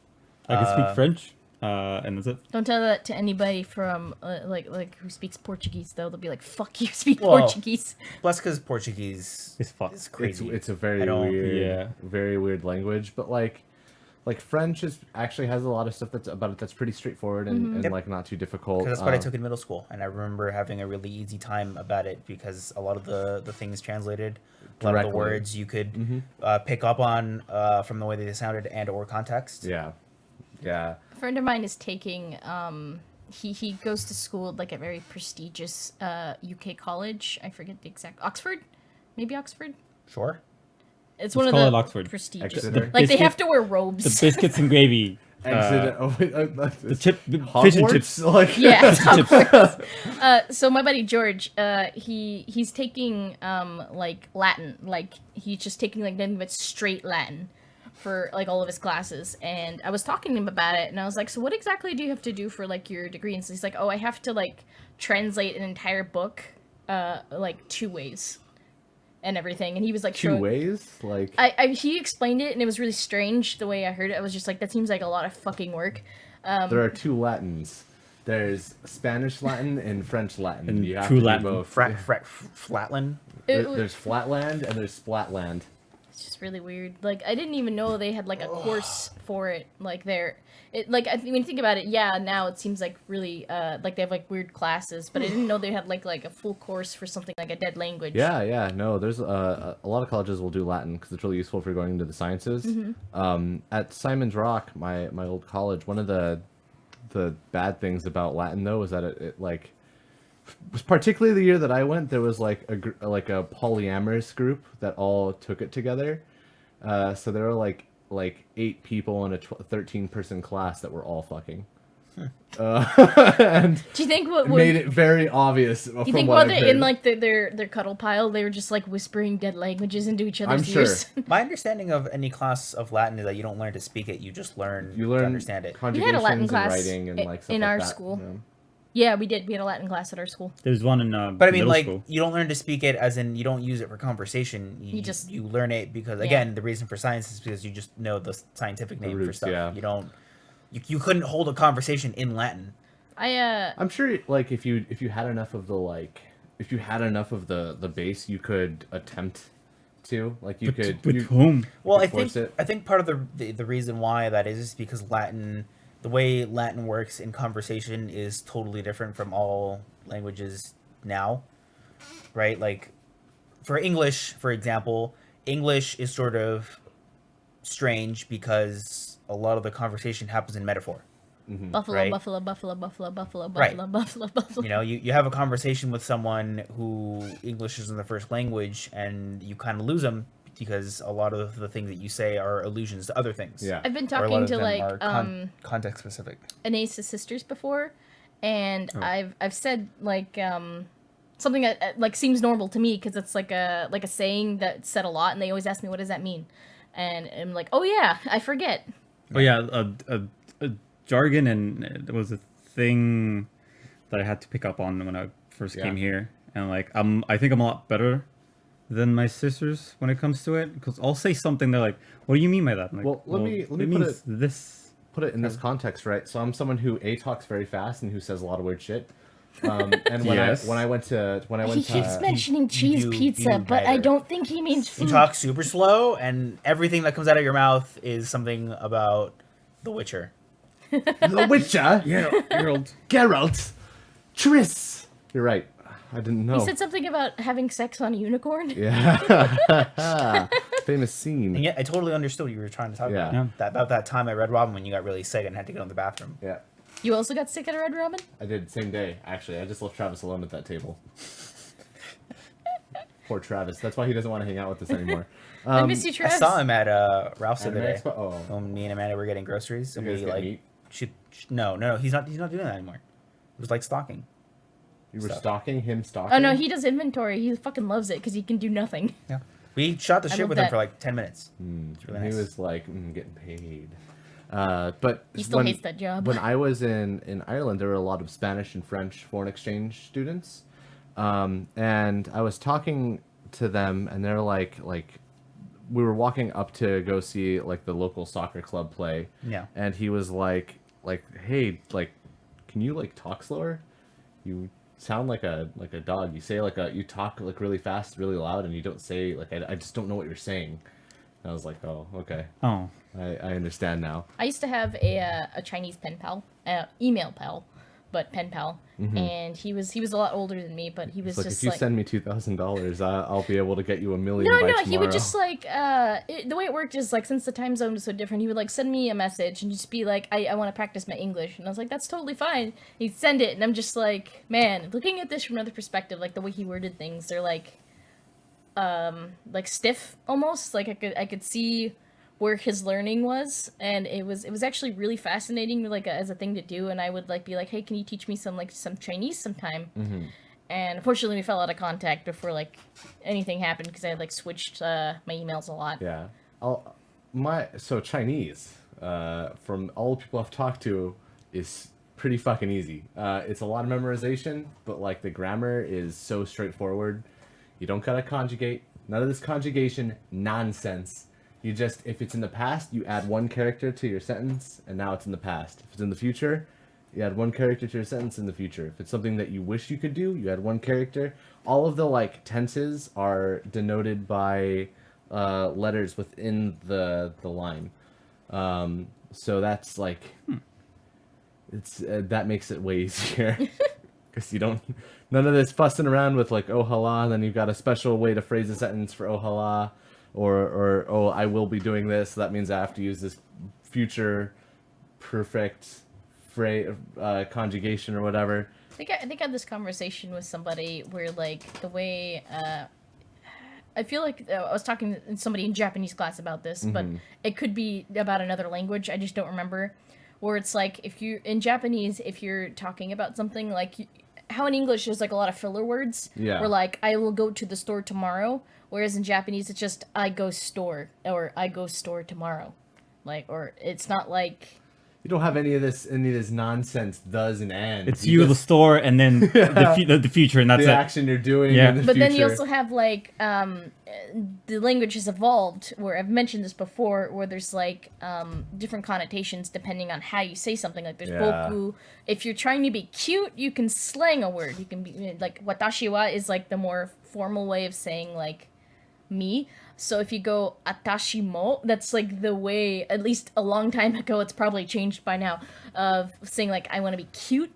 I can speak French, and that's it. Don't tell that to anybody from like who speaks Portuguese though. They'll be like, "Fuck you, speak Well, Portuguese." Plus, because Portuguese It's fucked. is crazy. It's a very I don't- weird, very weird language. But like French is actually has a lot of stuff that's about it that's pretty straightforward and Yep. like not too difficult. Because that's what I took in middle school, and I remember having a really easy time about it because a lot of the things translated, a lot of the Directly. words you could pick up on from the way they sounded and or context. Yeah, yeah. A friend of mine is taking he goes to school at like a very prestigious UK college. I forget the exact Oxford, maybe Oxford. Sure. It's one of call the it Oxford. prestigious. Exeter. Like they Biscuit- have to wear The robes. biscuits and gravy. Exit. The fish and Hogwarts? chips. Like Yeah, Chips. so my buddy George, he's taking like Latin, like he's just taking like nothing but straight Latin, for like all of his classes, and I was talking to him about it, and I was like, so what exactly do you have to do for like your degree? And so he's like, oh, I have to like translate an entire book like 2 ways and everything. And he was like Two showing, ways? Like, he explained it, and it was really strange the way I heard it. I was just like, that seems like a lot of fucking work. there are 2 Latins. There's Spanish Latin and French Latin. And you have true to do Latin. both. Flatland. There's Flatland and there's Splatland. It's just really weird. Like, I didn't even know they had like a course for it. Like, when you think about it, yeah, now it seems like really like they have like weird classes, but I didn't know they had like a full course for something like a dead language. Yeah, no, there's a lot of colleges will do Latin because it's really useful for going into the sciences. At Simon's Rock, my old college, one of the bad things about Latin though is that it like was particularly the year that I went, there was like a polyamorous group that all took it together. So there were like 8 people in a 13-person class that were all fucking. And Do you think what made it very obvious. Do you think while they're in like their cuddle pile, they were just like whispering dead languages into each other's I'm sure. ears? My understanding of any class of Latin is that you don't learn to speak it; you just learn to understand it. conjugations Latin and class writing and like stuff in like our that, school. you know? Yeah, we did. We had a Latin class at our school. There's one in But I mean, middle like, school. you don't learn to speak it as in you don't use it for conversation. You learn it because, again, the reason for science is because you just know the scientific name for roots, stuff. yeah. You don't. You couldn't hold a conversation in Latin. I'm sure like if you had enough of the base, you could attempt to like you could. With you, whom? Well, could force it. I think part of the reason why that is because Latin, the way Latin works in conversation is totally different from all languages now, right? Like, for English, for example, English is sort of strange because a lot of the conversation happens in metaphor. Buffalo, Right. buffalo, buffalo, buffalo, buffalo, Right. buffalo, buffalo, buffalo. You know, you have a conversation with someone who English isn't their first language, and you kind of lose them because a lot of the things that you say are allusions to other things. Yeah. I've been Or a lot talking of to them like are context specific. Anasta's sisters before, and Oh. I've said like something that like seems normal to me because it's like a saying that's said a lot, and they always ask me what does that mean, and I'm like, oh yeah, I forget. Oh yeah, a jargon, and it was a thing that I had to pick up on when I first Yeah. came here, and like I think I'm a lot better than my sisters when it comes to it, because I'll say something, they're like, "What do you mean by that?" I'm like, Well, let me it put means it- this. Put it in this context, right? So I'm someone who talks very fast and who says a lot of weird shit. And when Yes. I went to He keeps mentioning cheese you pizza, but I neither. don't think he means You food. talk super slow, and everything that comes out of your mouth is something about The Witcher. The Witcher, Geralt. Geralt, Triss. You're right. I didn't know. He said something about having sex on a unicorn. Yeah. Famous And scene. yet, I totally understood what you were trying to talk Yeah. about. About that time I read Robin when you got really sick and had to go to the bathroom. Yeah. You also got sick at a Red Robin? I did same day, actually. I just left Travis alone at that table. Poor Travis. That's why he doesn't want to hang out with us anymore. I miss you, I Travis. saw him at Ralph's the Anime other day. Expo? Oh. When me and Amanda were getting groceries, and You guys we get like meat? no, he's not doing that anymore. It was like stalking. You were Stuff. stalking him, stalking? Oh no, he does inventory. He fucking loves it because he can do nothing. Yeah, we shot the I shit love with him that. for like 10 minutes. It's really nice. He was like, getting paid. But He still hates that job. When I was in Ireland, there were a lot of Spanish and French foreign exchange students. And I was talking to them, and they're like, we were walking up to go see like the local soccer club play. Yeah. And he was like, hey, like, can you like talk slower? You sound like a dog. You say you talk like really fast, really loud, and you don't say like I just don't know what you're saying. And I was like, oh, okay. Oh, I understand now. I used to have a Chinese pen pal, email pal, but pen pal, and he was a lot older than me, but he was It's like just if you like. send me $2,000, I'll be able to get you $1 million. No, by no, tomorrow. he would just like the way it worked is like since the time zone was so different, he would like send me a message and just be like, I want to practice my English, and I was like, that's totally fine. He'd send it, and I'm just like, man, looking at this from another perspective, like the way he worded things, they're like stiff almost. Like I could see where his learning was, and it was actually really fascinating, like as a thing to do. And I would like be like, hey, can you teach me some Chinese sometime? And unfortunately, we fell out of contact before like anything happened because I had like switched my emails a lot. Yeah. So Chinese, from all the people I've talked to, is pretty fucking easy. It's a lot of memorization, but like the grammar is so straightforward. You don't gotta conjugate. None of this conjugation nonsense. You just, if it's in the past, you add one character to your sentence, and now it's in the past. If it's in the future, you add one character to your sentence in the future. If it's something that you wish you could do, you add one character. All of the like tenses are denoted by letters within the line. So that's like, it's that makes it way easier because you don't, none of this fussing around with like oh hala, and then you've got a special way to phrase a sentence for oh hala, or oh I will be doing this, so that means I have to use this future perfect phrase conjugation or whatever. I think I had this conversation with somebody where like the way I feel like I was talking to somebody in Japanese class about this, but it could be about another language. I just don't remember. Where it's like if you in Japanese, if you're talking about something like how in English there's like a lot of filler words. Yeah. Where like I will go to the store tomorrow, whereas in Japanese it's just I go store or I go store tomorrow, like or it's not like. You don't have any of this nonsense does and and. It's you, the store, and then the future, and that's the it. action you're doing Yeah. in the But future. then you also have like the language has evolved where I've mentioned this before where there's like different connotations depending on how you say something. Like there's Yeah. boku. If you're trying to be cute, you can slang a word. You can be like watashi wa is like the more formal way of saying like me. So if you go atashi mo, that's like the way, at least a long time ago, it's probably changed by now, of saying like I want to be cute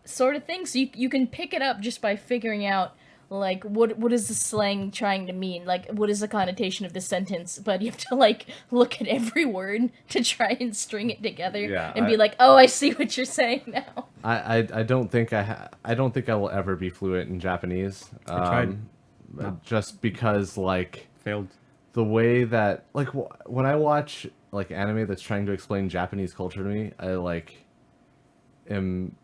sort of thing. So you can pick it up just by figuring out like what is the slang trying to mean? Like what is the connotation of this sentence? But you have to like look at every word to try and string it together and be like, oh, I see what you're saying now. I don't think I don't think I will ever be fluent in Japanese. I tried. Just because like Failed. the way that like when I watch like anime that's trying to explain Japanese culture to me, I like am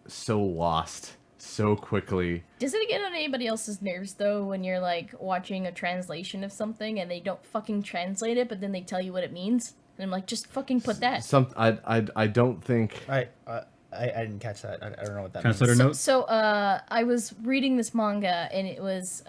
so lost so quickly. Does it get on anybody else's nerves though when you're like watching a translation of something and they don't fucking translate it, but then they tell you what it means? And I'm like, just fucking put that. I don't think I didn't catch that. I don't know what that Translator means. notes. So I was reading this manga and it was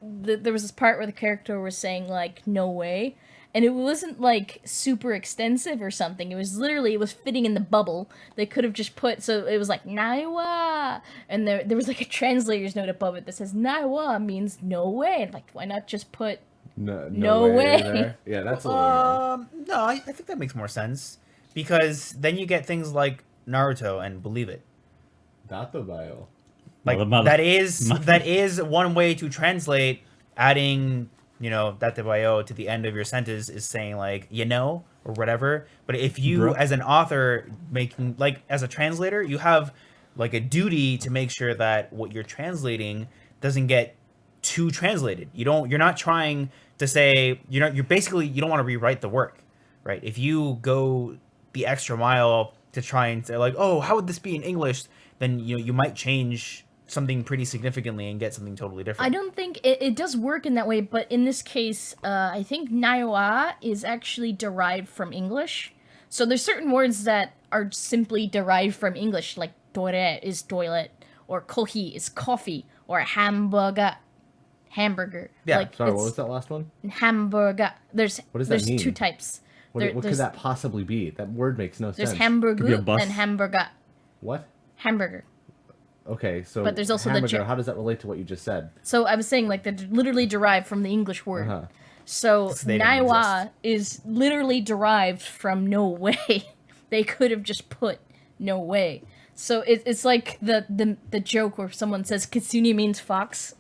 there was this part where the character was saying like no way, and it wasn't like super extensive or something. It was literally, it was fitting in the bubble. They could have just put, so it was like naiwa, and there was like a translator's note above it that says naiwa means no way. And like, why not just put no way. there? Yeah, that's a little No, I think that makes more sense because then you get things like Naruto and believe it. Dato bio. Like Mother. that is one way to translate. Adding date bio to the end of your sentence is saying like or whatever. But if you Bro. as an author making like as a translator, you have like a duty to make sure that what you're translating doesn't get too translated. You're not trying to say you don't want to rewrite the work, right? If you go the extra mile to try and say like, oh, how would this be in English? Then you might change something pretty significantly and get something totally different. I don't think it does work in that way, but in this case, I think naiwa is actually derived from English. So there's certain words that are simply derived from English, like tore is toilet, or kohi is coffee, or hamburger. Yeah, like, Sorry, it's what was that last one? Hamburger. What does that mean? two types. What could there's- that possibly be? That word makes no There's sense. Could be a hamburger bus. and hamburger. What? Hamburger. Okay, so But there's also the hamburger, ger- how does that relate to what you just said? So I was saying like they're literally derived from the English word. Uh-huh. So they didn't naiwa is literally derived from no way. They could have just put no way. So it's like the joke where someone says kitsune means fox.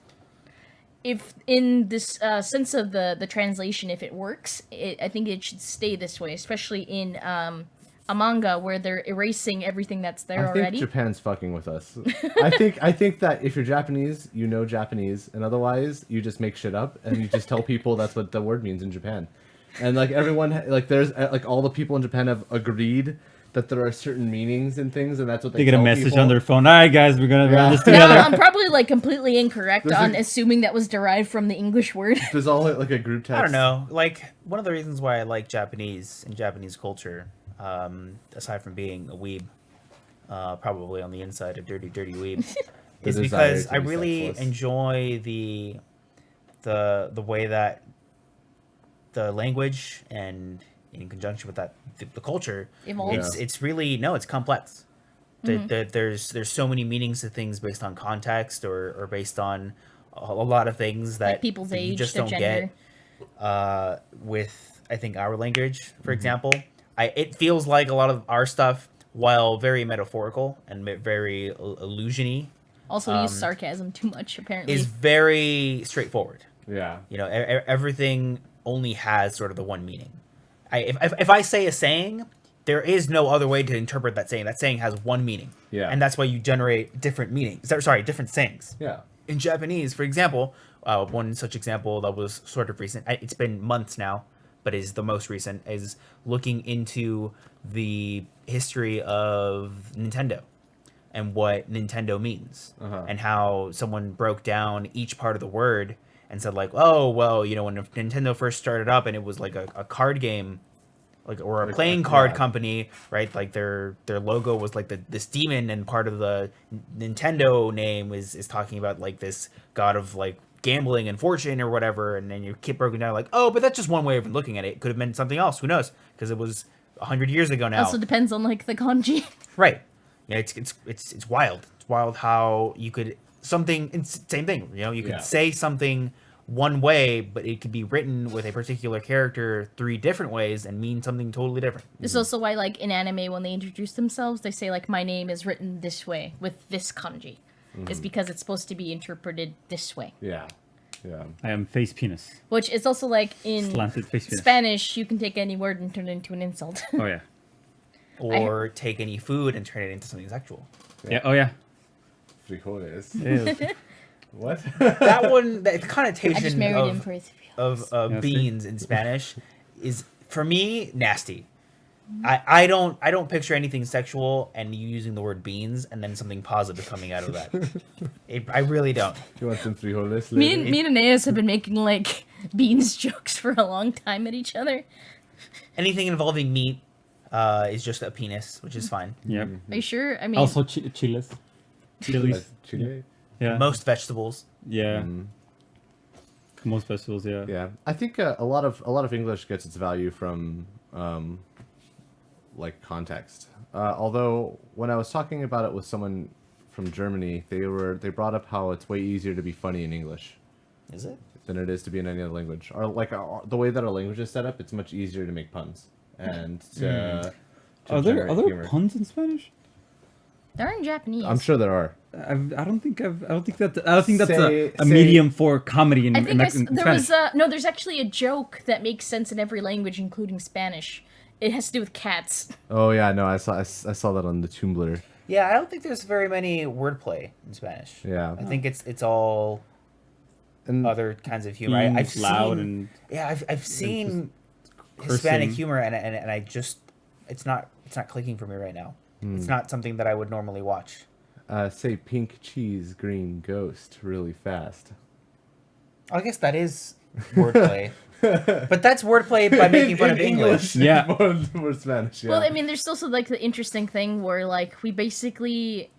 If in this sense of the translation, if it works, I think it should stay this way, especially in a manga where they're erasing everything that's there I already. think Japan's fucking with us. I think that if you're Japanese, you know Japanese, and otherwise you just make shit up and you just tell people that's what the word means in Japan. And like everyone, like there's like all the people in Japan have agreed that there are certain meanings in things, and that's what They they get a tell message people. on their phone. All right, guys, we're gonna run this No, together. I'm probably like completely incorrect There's on a- assuming that was derived from the English word. There's all like a group text. I don't know. Like one of the reasons why I like Japanese and Japanese culture, aside from being a weeb, probably on the inside a dirty weeb, is desire because to I be really sexless. enjoy the way that the language and in conjunction with that the culture, Evolves. it's really it's complex. There's so many meanings to things based on context or based on a lot of things that Like people's that you age, just their don't gender. get with I think our language, for example. It feels like a lot of our stuff, while very metaphorical and very illusiony, Also use sarcasm too much, apparently. is very straightforward. Yeah. You know, everything only has sort of the one meaning. If I say a saying, there is no other way to interpret that saying. That saying has one meaning. Yeah. And that's why you generate different meanings. Sorry, different sayings. Yeah. In Japanese, for example, one such example that was sort of recent, it's been months now, but is the most recent, is looking into the history of Nintendo and what Nintendo means, and how someone broke down each part of the word and said like, oh, well, you know, when Nintendo first started up and it was like a card game, like, or a Like, playing card yeah. company, right? Like their logo was like this demon, and part of the Nintendo name is talking about like this god of like gambling and fortune or whatever. And then you keep broken down like, oh, but that's just one way of looking at it. It could have meant something else. Who knows? Because it was 100 years ago now. Also depends on like the kanji. Right. Yeah, it's wild. It's wild how you could it's same thing. You know, you could Yeah. say something one way, but it could be written with a particular character 3 different ways and mean something totally different. This is also why, like, in anime, when they introduce themselves, they say, like, my name is written this way, with this kanji. It's because it's supposed to be interpreted this way. Yeah. Yeah. I am face penis. Which is also, like, in Slanted face penis. Spanish, you can take any word and turn it into an insult. Oh yeah. Or take any food and turn it into something sexual. Yeah. Oh yeah. Frijoles. Ew. That one, the I just connotation married him for his of Nasty. beans in Spanish is for me nasty. I don't picture anything sexual and you using the word beans and then something positive coming out of that. I really don't. You want some frijoles? Me lady? and Aeneas have been making, like, beans jokes for a long time at each other. Anything involving meat is just a penis, which is fine. Yep. Are you sure? I mean, Also chiles. Chilies. Chile? Yeah. Most vegetables. Yeah. Most festivals. Yeah. Yeah, I think a lot of English gets its value from like context. Although when I was talking about it with someone from Germany, they brought up how it's way easier to be funny in English Is it? than it is to be in any other language. Or like the way that our language is set up, it's much easier to make puns and to Are generate there humor. puns in Spanish? they're in Japanese. I'm sure there are. I don't think that's Say- a medium for comedy in, I think in, I Mex- s- in there Spanish. was no. There's actually a joke that makes sense in every language, including Spanish. It has to do with cats. Oh yeah, no, I saw that on the Tumblr. Yeah, I don't think there's very many wordplay in Spanish. Yeah. I think it's all And other kinds of humor. Being I've loud seen, and I've seen cursing. Hispanic humor and I just it's not clicking for me right now. It's not something that I would normally watch. say pink cheese, green ghost, really fast. I guess that is wordplay, but that's wordplay by making fun of English. Yeah. more Spanish. Yeah. Well, I mean, there's also like the interesting thing where like we basically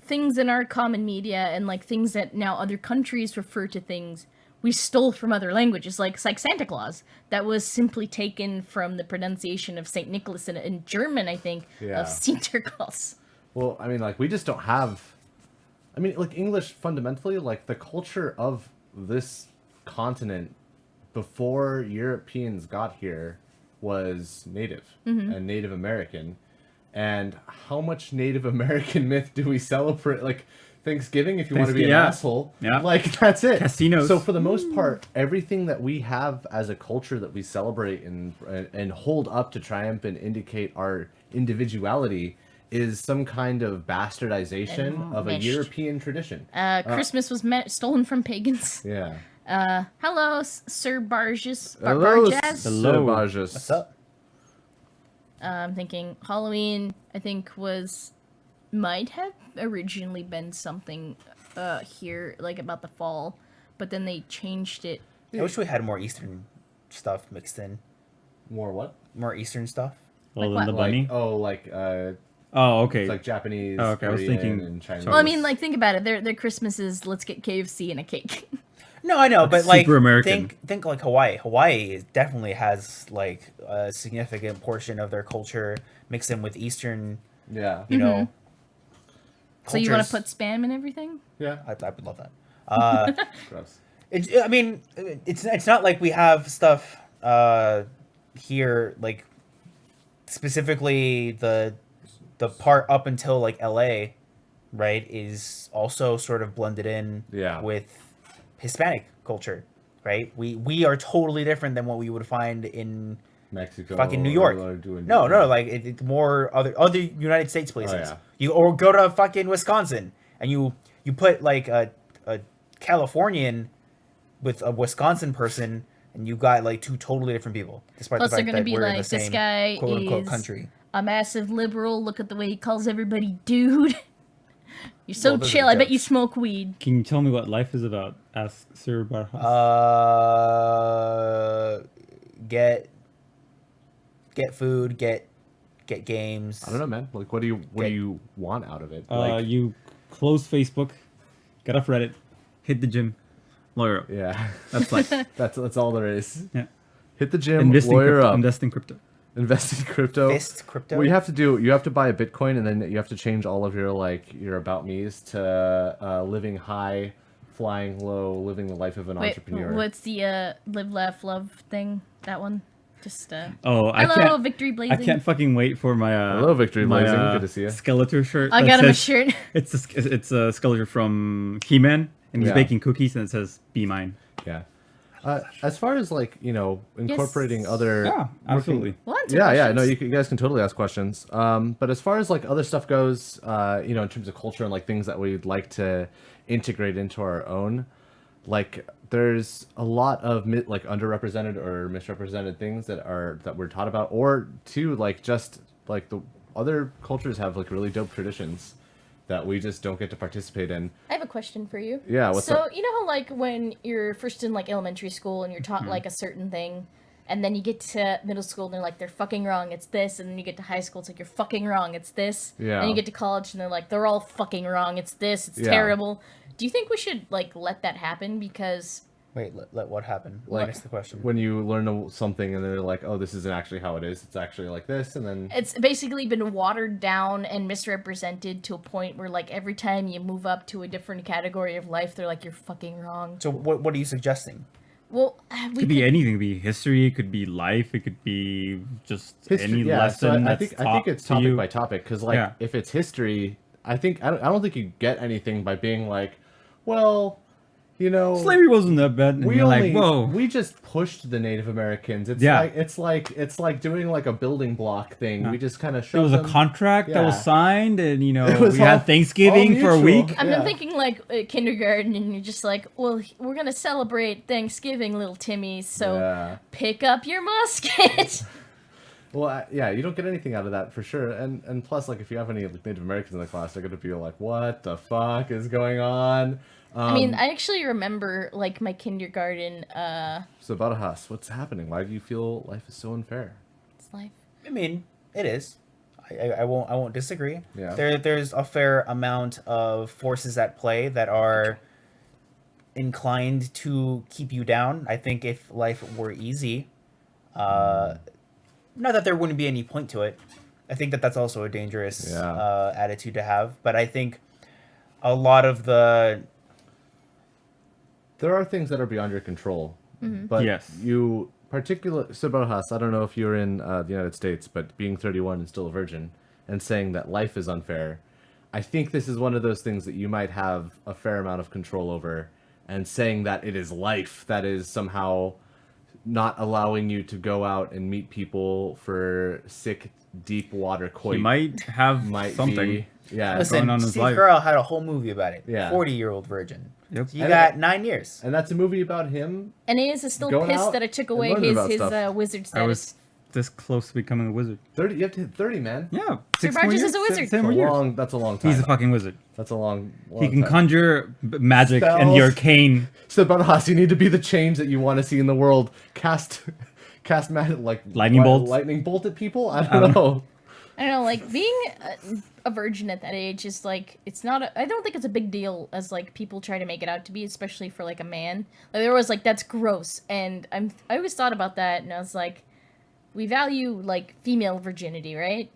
things in our common media and like things that now other countries refer to things we stole from other languages. Like it's like Santa Claus that was simply taken from the pronunciation of Saint Nicholas in German, I think, Yeah. of Sinterklaas. Well, I mean, like, we just don't have... I mean, like, English, fundamentally, like, the culture of this continent before Europeans got here was native and Native American. And how much Native American myth do we celebrate? Like, Thanksgiving, if you want to be an Yeah. asshole. Yeah. Like, that's it. Casinos. So, for the most part, everything that we have as a culture that we celebrate and hold up to triumph and indicate our individuality is some kind of bastardization And of a meshed. European tradition. Christmas was stolen from pagans. Yeah. Hello, Sir Barges. Hello, Barges. Sir Hello. Barges. What's up? I'm thinking Halloween. I think might have originally been something here like about the fall, but then they changed it. I wish we had more Eastern stuff mixed in. More what? More Eastern stuff. Well, Like then the what? bunny. Oh, okay. it's like Japanese, Oh, okay, I was Korean, thinking- and Chinese. Well, I mean, like think about it. Their Christmas is let's get KFC and a cake. No, I know, but That's like super American. think like Hawaii. Hawaii definitely has like a significant portion of their culture mixed in with Eastern, yeah, you know. So you want to cultures. put spam in everything? yeah. I would love that. Gross. I mean, it's not like we have stuff here like specifically the part up until like LA, right, is also sort of blended in Yeah. with Hispanic culture, right? We are totally different than what we would find in Mexico. fucking New York. or doing- No, like it's more other United States places. yeah. You or go to fucking Wisconsin and you put like a Californian with a Wisconsin person and you got like two totally different people. Despite Plus, the they're fact gonna that be we're in like, the this same guy quote unquote is country. a massive liberal. Look at the way he calls everybody dude. You're so Well, those are chill. the I bet you jokes. smoke weed. Can you tell me what life is about? Ask Sir Barhas. Get food, get games. I don't know, man. Like, what do you want out of it? Like, You close Facebook, get off Reddit, hit the gym, lawyer up. yeah, That's life. that's all there is. Yeah. Hit the gym, Invest in lawyer crypto. up, Invest in crypto. invest in crypto. Fist crypto. What you have to buy a Bitcoin, and then you have to change all of your about me's to living high, flying low, living the life of an Wait, entrepreneur. what's the live, laugh, love thing? That one? Just Oh, I hello, can't. Victory I Blazing. can't fucking wait for my. Hello, Victory my, Blazing. Good to see you. Skeletor shirt. I that got him a says- shirt. It's a Skeletor from He-Man, and he's Yeah. baking cookies, and it says "Be mine." Yeah. As far as like incorporating Yes. other Yeah, absolutely. Well, answer Yeah, questions. no, you guys can totally ask questions. But as far as like other stuff goes, in terms of culture and like things that we'd like to integrate into our own, like there's a lot of like underrepresented or misrepresented things that we're taught about, or too like just like the other cultures have like really dope traditions that we just don't get to participate in. I have a question for you. Yeah, what's so, up? you know how like when you're first in like elementary school and you're taught Mm-hmm. like a certain thing, and then you get to middle school and they're like they're fucking wrong, it's this, and then you get to high school, it's like you're fucking wrong, it's this. Yeah. And you get to college and they're like they're all fucking wrong, it's this, it's Yeah. terrible. Do you think we should like let that happen? Because Wait, let what happened? Like, What is the question? When you learn something and they're like, oh, this isn't actually how it is. It's actually like this, and then it's basically been watered down and misrepresented to a point where like every time you move up to a different category of life, they're like you're fucking wrong. So what are you suggesting? Well, we Could be anything. It could be history. It could be life. It could be just any yeah, lesson. so I that's think taught it's to topic you. by topic because like Yeah. if it's history, I don't think you get anything by being like, well, Slavery wasn't that bad. And we you're only like, whoa. we just pushed the Native Americans. It's Yeah. it's like doing like a building block thing. Yeah. We just kind of There was a them. contract that was Yeah. signed, and It was we all- had Thanksgiving all for a mutual. week. I'm Yeah. thinking like kindergarten, and you're just like, well, we're gonna celebrate Thanksgiving, little Timmy. So Yeah. pick up your musket. Well, yeah, you don't get anything out of that for sure. And plus, like, if you have any like, Native Americans in the class, they're gonna be like, "What the fuck is going on?" I mean, I actually remember like my kindergarten So Barahas, what's happening? Why do you feel life is so unfair? life. I mean, it is. I won't disagree. Yeah. There's a fair amount of forces at play that are inclined to keep you down. I think if life were easy, not that there wouldn't be any point to it. I think that that's also a dangerous Yeah. attitude to have. But I think a lot of the There are things that are beyond your control, but Yes. you so Barahas, I don't know if you're in the United States, but being 31 and still a virgin, and saying that life is unfair, I think this is one of those things that you might have a fair amount of control over, and saying that it is life that is somehow not allowing you to go out and meet people for sick, deep water koi. He might have something. Be, yeah. listen. going on in his Steve life. Carell had a whole movie about it. Yeah. 40-year-old virgin. Yep. You And got 9 years. And that's a movie about him. And he is still Going pissed out that I took and away learning his about stuff. wizard I was status. this close to becoming a wizard. 30. You have to hit 30, man. Yeah. Sir 6 more Barges years. is a wizard. Same more years. That's a long time. He's a fucking wizard. That's a long He can time. conjure magic and Spells. the arcane. So, Barahas, you need to be the change that you want to see in the world. Cast like Lightning bolt? lightning bolt at people. I don't know. I don't know, like being a virgin at that age is like it's not. I don't think it's a big deal as like people try to make it out to be, especially for like a man. Like there was like that's gross, and I always thought about that, and I was like, we value like female virginity, right?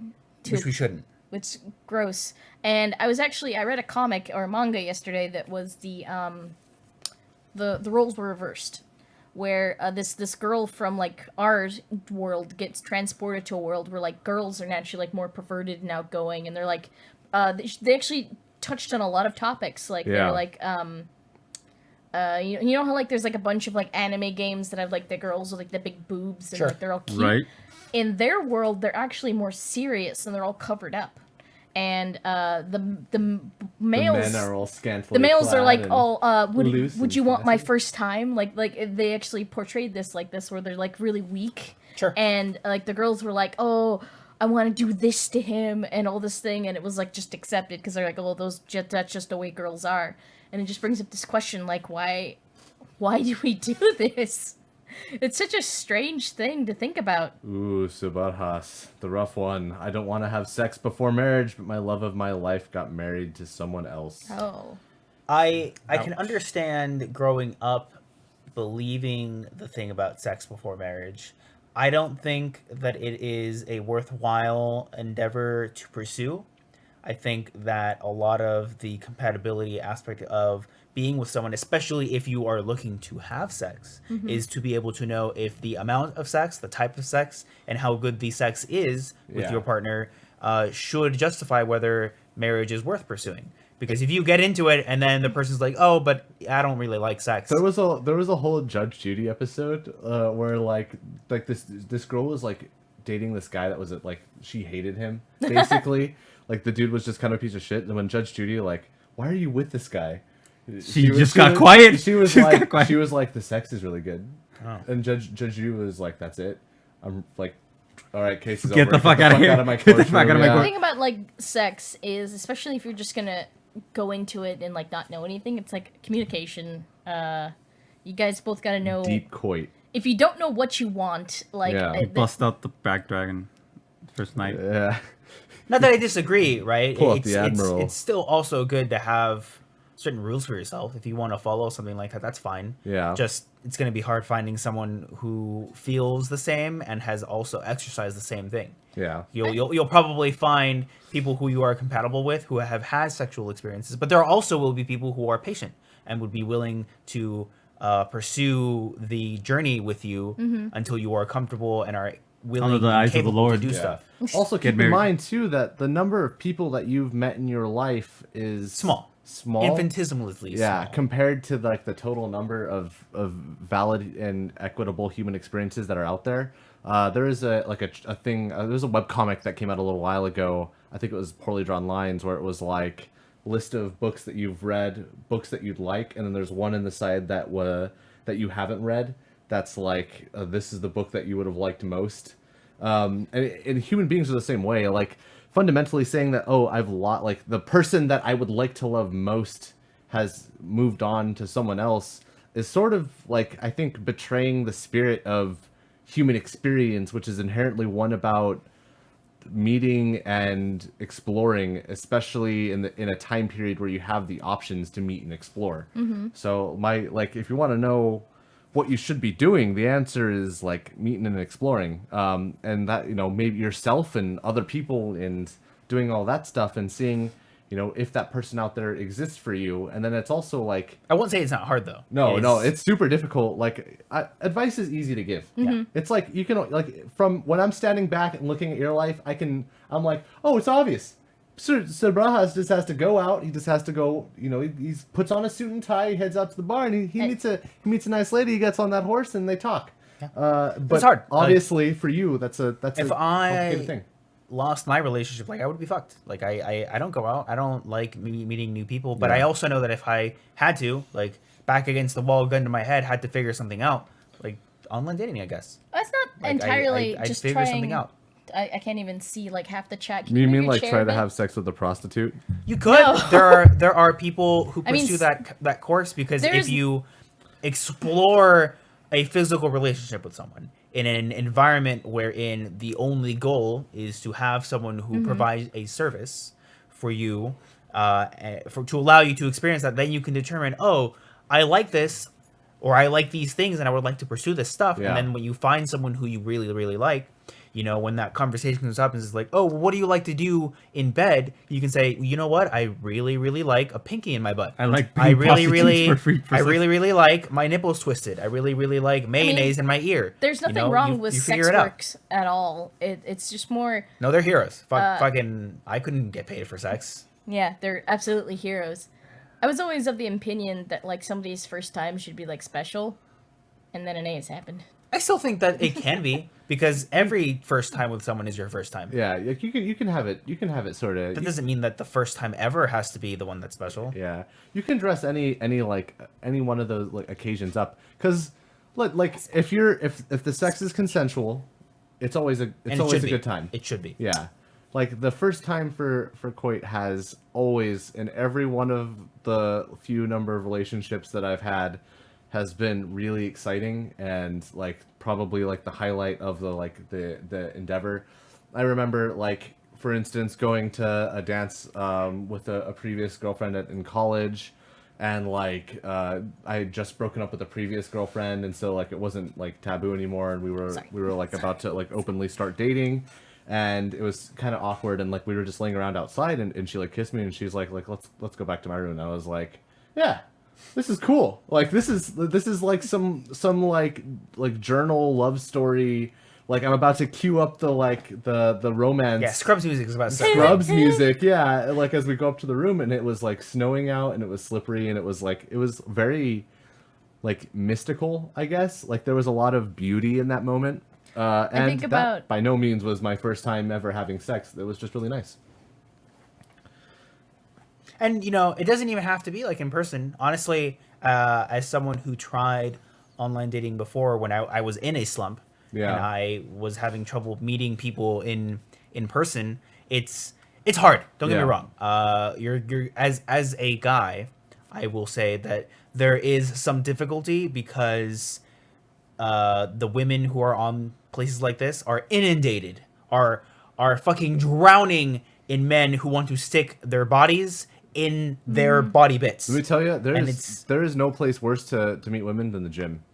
Which we shouldn't. Which gross. And I read a comic or a manga yesterday that was the roles were reversed, where this girl from like our world gets transported to a world where like girls are naturally like more perverted and outgoing, and they're like they actually touched on a lot of topics like Yeah. they're like you know how like there's like a bunch of like anime games that have like the girls with like the big boobs and Sure. like they're all cute. Right. In their world, they're actually more serious and they're all covered up. And the males, The men are all scantily the males are clad like, and oh, would loose would and you want my flaccid. first time? Like they actually portrayed this like this, where they're like really weak. Sure. And like the girls were like, oh, I want to do this to him and all this thing, and it was like just accepted because they're like, oh, that's just the way girls are. And it just brings up this question, like, why do we do this? It's such a strange thing to think about. Ooh, Subarhas, the rough one. I don't want to have sex before marriage, but my love of my life got married to someone else. Oh. I can Ouch. understand growing up believing the thing about sex before marriage. I don't think that it is a worthwhile endeavor to pursue. I think that a lot of the compatibility aspect of being with someone, especially if you are looking to have sex, is to be able to know if the amount of sex, the type of sex, and how good the sex is with Yeah. your partner should justify whether marriage is worth pursuing. Because if you get into it and then the person's like, "Oh, but I don't really like sex," There was a whole Judge Judy episode where like this girl was like dating this guy that was like she hated him basically. Like the dude was just kind of a piece of shit, and when Judge Judy like, why are you with this guy? She just got quiet. She was She just got like quiet. she was like the sex is really good, Oh. and Judge Judy was like, that's it. I'm like, all right, case is Get over. the fuck outta here. Out of my Get the courtroom, fuck outta my yeah. The court- thing about like sex is, especially if you're just gonna go into it and like not know anything, it's like communication. You guys both gotta know. Deep coit. If you don't know what you want, like Yeah. Bust out the back dragon first night. Yeah. Not that I disagree, right? Pull up the Admiral. It's still also good to have certain rules for yourself. If you want to follow something like that, that's fine. Yeah. Just it's going to be hard finding someone who feels the same and has also exercised the same thing. Yeah. You'll probably find people who you are compatible with who have had sexual experiences, but there also will be people who are patient and would be willing to pursue the journey with you until you are comfortable and are willing Under the and eyes of the capable Lord. to do Yeah. stuff. Also, Get keep in married. mind too that the number of people that you've met in your life is Small. Infinitesimally Yeah, small. compared to like the total number of valid and equitable human experiences that are out there. There is a thing. There's a webcomic that came out a little while ago. I think it was Poorly Drawn Lines, where it was like list of books that you've read, books that you'd like, and then there's one in the side that you haven't read. That's like this is the book that you would have liked most. And human beings are the same way. Like fundamentally saying that, oh, like the person that I would like to love most has moved on to someone else is sort of like, I think, betraying the spirit of human experience, which is inherently one about meeting and exploring, especially in a time period where you have the options to meet and explore. So if you want to know what you should be doing, the answer is like meeting and exploring, and that, maybe yourself and other people and doing all that stuff and seeing, if that person out there exists for you. And then it's also like, I won't say it's not hard though. no, it's super difficult. Like advice is easy to give. It's like you can like from when I'm standing back and looking at your life, I'm like, oh, it's obvious. Sir Brajas just has to go out. He just has to go. He puts on a suit and tie. He heads out to the bar, and he meets a nice lady. He gets on that horse, and they talk. But It's hard. Obviously, for you, that's a If complicated thing. lost my relationship, like I would be fucked. Like I don't go out. I don't like meeting new people. But Yeah. I also know that if I had to, like back against the wall, gun to my head, had to figure something out, like online dating, I guess. That's not entirely I'd just figure trying. something out. I can't even see like half the chat. Can You move mean your like chair try a to bit? have sex with a prostitute? You could. No. There are people who I mean, pursue that course because there's- if you explore a physical relationship with someone in an environment wherein the only goal is to have someone who Mm-hmm. provides a service for you, to allow you to experience that, then you can determine, oh, I like this, or I like these things, and I would like to pursue this stuff. Yeah. And then when you find someone who you really, really like, you know, when that conversation comes up and it's like, oh, well, what do you like to do in bed? You can say, you know what, I really, really like a pinky in my butt. I like I paying really, prostitutes really, for free for I sex. really, really like my nipples twisted. I really, really like mayonnaise in my ear. There's You nothing know, wrong you- with you sex figure it out. works at all. It's just more. No, they're heroes. Fucking, I couldn't get paid for sex. Yeah, they're absolutely heroes. I was always of the opinion that like somebody's first time should be like special, and then an A has happened. I still think that it can be because every first time with someone is your first time. Yeah, like you can have it sort of. That doesn't mean that the first time ever has to be the one that's special. Yeah, you can dress any one of those like occasions up because like if the sex is consensual, it's always a And it always should a be. good time. It should be. Yeah, like the first time for coit has always in every one of the few number of relationships that I've had has been really exciting and like probably like the highlight of the endeavor. I remember like for instance going to a dance with a previous girlfriend in college, and like I had just broken up with a previous girlfriend, and so like it wasn't like taboo anymore, and we were like about to like openly start dating, and it was kind of awkward, and like we were just laying around outside, and she like kissed me, and she's like let's go back to my room, and I was like, yeah, this is cool. Like this is like some like journal love story. Like I'm about to cue up the romance. Yeah, Scrubs music is about sex. Scrubs music, yeah. Like as we go up to the room, and it was like snowing out, and it was slippery, and it was very like mystical, I guess. Like there was a lot of beauty in that moment. And think that about- by no means was my first time ever having sex. It was just really nice. And you know, it doesn't even have to be like in person. Honestly, as someone who tried online dating before, when I was in a slump, Yeah. and I was having trouble meeting people in person, it's hard. Don't get me Yeah. wrong. You're as a guy, I will say that there is some difficulty because the women who are on places like this are inundated, are fucking drowning in men who want to stick their bodies in their body bits. Let me tell you, there And is no place worse to meet women than the gym.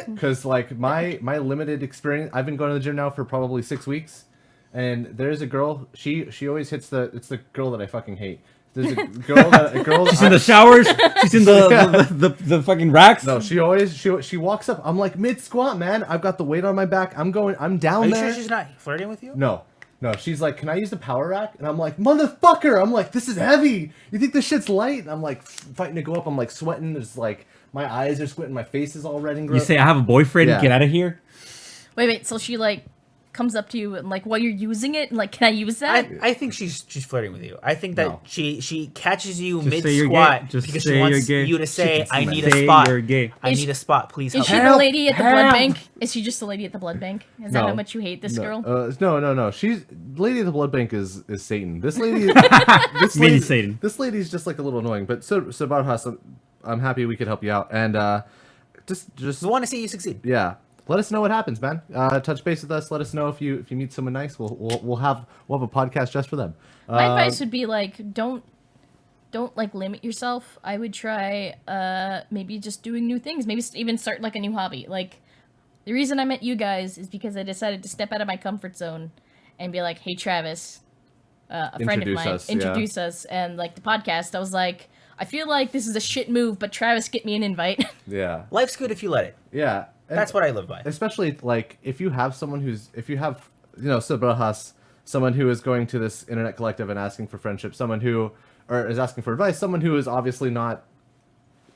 Because like my limited experience, I've been going to the gym now for probably 6 weeks, and there's a girl. She always hits it's the girl that I fucking hate. There's a girl. She's in the showers. She's in the fucking racks. No, she walks up. I'm like mid squat, man. I've got the weight on my back. I'm down Are you there. sure she's not flirting with you? No. She's like, can I use the power rack? And I'm like, motherfucker. I'm like, this is heavy. You think this shit's light? And I'm like fighting to go up. I'm like sweating. It's like my eyes are squinting. My face is all red and You gross. say I have a boyfriend. Yeah. Get out of here. Wait. So she like comes up to you and like while you're using it, and like, can I use that? I think she's flirting with you. I think that No. she catches you Just mid say you're squat gay. Just because say she wants you're gay. you to say, "I need a Say spot. you're gay. I Is need a spot. Please Is help she me." the Help, lady at the help. blood bank? Is she just the lady at the blood bank? Is that No. how much you hate this girl? No. She's Lady of the Blood Bank is Satan. This lady, Mini Satan. This lady's just like a little annoying. But so Barhas, I'm happy we could help you out, and just We want to see you succeed. yeah. Let us know what happens, man. Touch base with us. Let us know if you meet someone nice. We'll have a podcast just for them. My advice would be like don't like limit yourself. I would try maybe just doing new things. Maybe even start like a new hobby. Like the reason I met you guys is because I decided to step out of my comfort zone and be like, hey Travis, a friend of Introduce mine, us, yeah. introduce us, and like the podcast. I was like, I feel like this is a shit move, but Travis, get me an invite. Yeah. Life's good if you let it. Yeah. And That's what I live by. especially like if you have Sabrahas, someone who is going to this internet collective and asking for friendship, someone who or is asking for advice, someone who is obviously not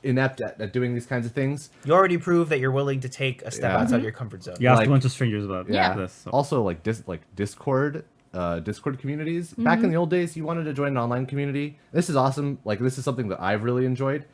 inept at doing these kinds of things. You already proved that you're willing to take a step Yeah. outside your comfort zone. You asked Like- a bunch of strangers about Yeah. this. So. Also like Discord communities. Back in the old days, you wanted to join an online community. This is awesome. Like this is something that I've really enjoyed.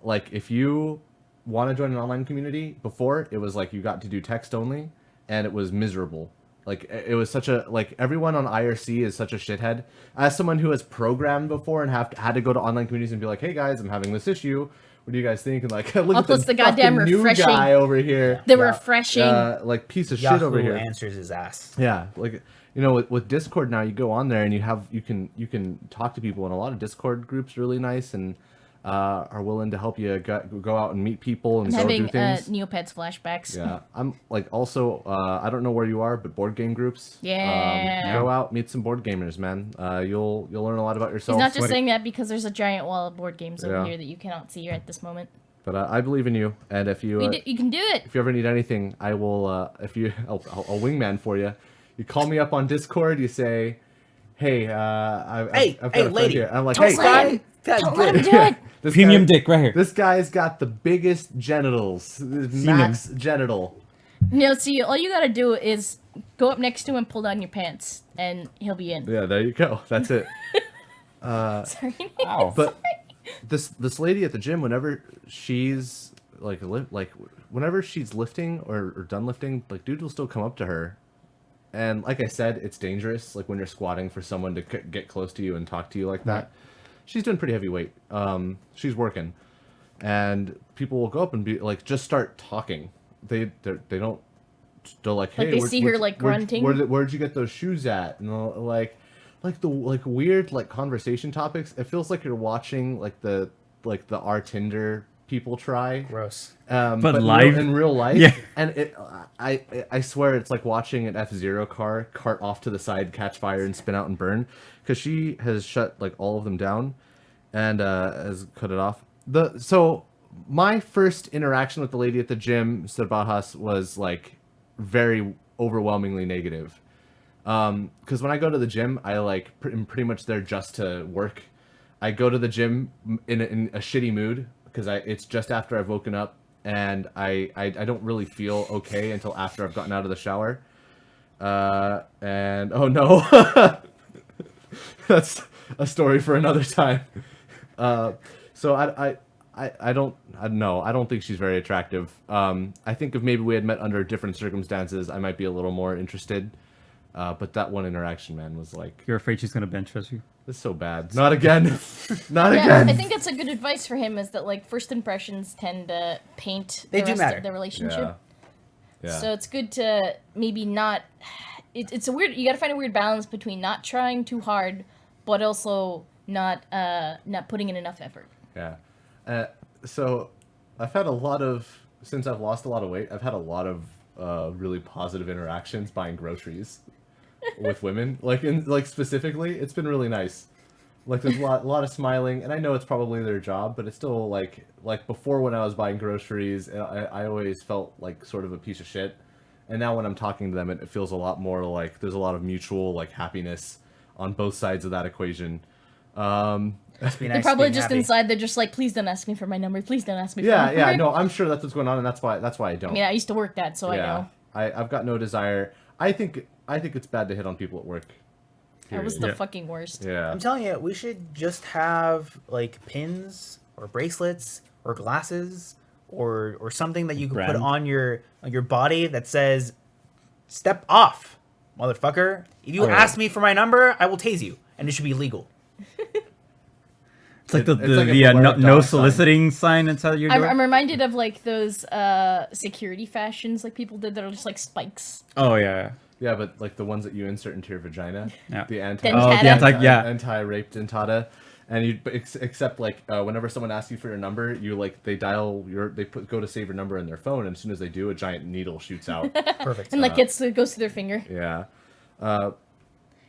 Like if you want to join an online community, before it was like you got to do text only, and it was miserable. Like it was such a like everyone on IRC is such a shithead. As someone who has programmed before and had to go to online communities and be like, "Hey guys, I'm having this issue. What do you guys think?" And like, look at plus the goddamn fucking new refreshing- guy over here. The refreshing. Like piece of Yahoo shit over here. answers his ass. Yeah, like with Discord now, you go on there and you can talk to people, and a lot of Discord groups are really nice and are willing to help you go out and meet people and I'm go having do things. Neopets flashbacks. Yeah, I'm like also I don't know where you are, but board game groups. Yeah. Go out, meet some board gamers, man. You'll learn a lot about yourself. He's not just saying that because there's a giant wall of board games over Yeah. here that you cannot see at this moment. But I believe in you, and if you You can do it. if you ever need anything, I will. If you, I'll wingman for you. You call me up on Discord. You say, "Hey, I've got a friend lady. here." I'm like, Don't "Hey, let him- Don't let him do it. this Premium guy, dick right here. This guy's got the biggest genitals, max genital." No, see, all you gotta do is go up next to him, pull down your pants, and he'll be in. Yeah, there you go. That's it. Sorry. Ow. But this lady at the gym, whenever she's whenever she's lifting or done lifting, like dude will still come up to her, and like I said, it's dangerous. Like when you're squatting for someone to get close to you and talk to you like that. She's doing pretty heavy weight. She's working, and people will go up and be like, just start talking. They don't. They're like, hey, Like, they see her, like, grunting? Where'd you get those shoes at? And they'll, like the weird like conversation topics. It feels like you're watching like the our Tinder people try. Gross. But live? in real life. Yeah. And I swear it's like watching an F-Zero car cart off to the side, catch fire, and spin out and burn. Because she has shut like all of them down, and has cut it off. So my first interaction with the lady at the gym, Sarbajas, was like very overwhelmingly negative. Because when I go to the gym, I like am pretty much there just to work. I go to the gym in a shitty mood because it's just after I've woken up, and I don't really feel okay until after I've gotten out of the shower. And oh no, that's a story for another time. So I don't think she's very attractive. I think if maybe we had met under different circumstances, I might be a little more interested. But that one interaction, man, was like, You're afraid she's gonna bench press you? this is so bad. Not again. Not Yeah, again. I think that's a good advice for him. Is that like first impressions tend to paint They the do rest matter. of the relationship. Yeah. So it's good to maybe not. It's a weird. You got to find a weird balance between not trying too hard, but also not putting in enough effort. Yeah. So I've had a lot of, since I've lost a lot of weight, I've had a lot of really positive interactions buying groceries with women. Like specifically, it's been really nice. Like there's a lot of smiling, and I know it's probably their job, but it's still like before when I was buying groceries, I always felt like sort of a piece of shit. And now when I'm talking to them, it feels a lot more like there's a lot of mutual like happiness on both sides of that equation. Must be They're nice probably being just happy. inside. They're just like, please don't ask me for my number. Please don't ask me. for Yeah, my yeah, number. no, I'm sure that's what's going on, and that's why I don't. I mean, I used to work that, so I know. I've got no desire. I think it's bad to hit on people at work. That was Period. the Yeah. fucking worst. Yeah. I'm telling you, we should just have like pins or bracelets or glasses or something that you can put Brand. on your body that says "Step off, motherfucker." If you Oh, yeah. ask me for my number, I will tase you, and it should be legal. It's like It's like a beware of no dog sign. soliciting sign inside your door. I'm reminded of like those security fashions like people did that are just like spikes. Oh yeah. Yeah, but like the ones that you insert into your vagina, Yeah. the anti, Oh, the anti- anti-rape dentata, and you except like whenever someone asks you for your number, you like they go to save your number in their phone, and as soon as they do, a giant needle shoots out. Perfect. And like goes through their finger. Yeah.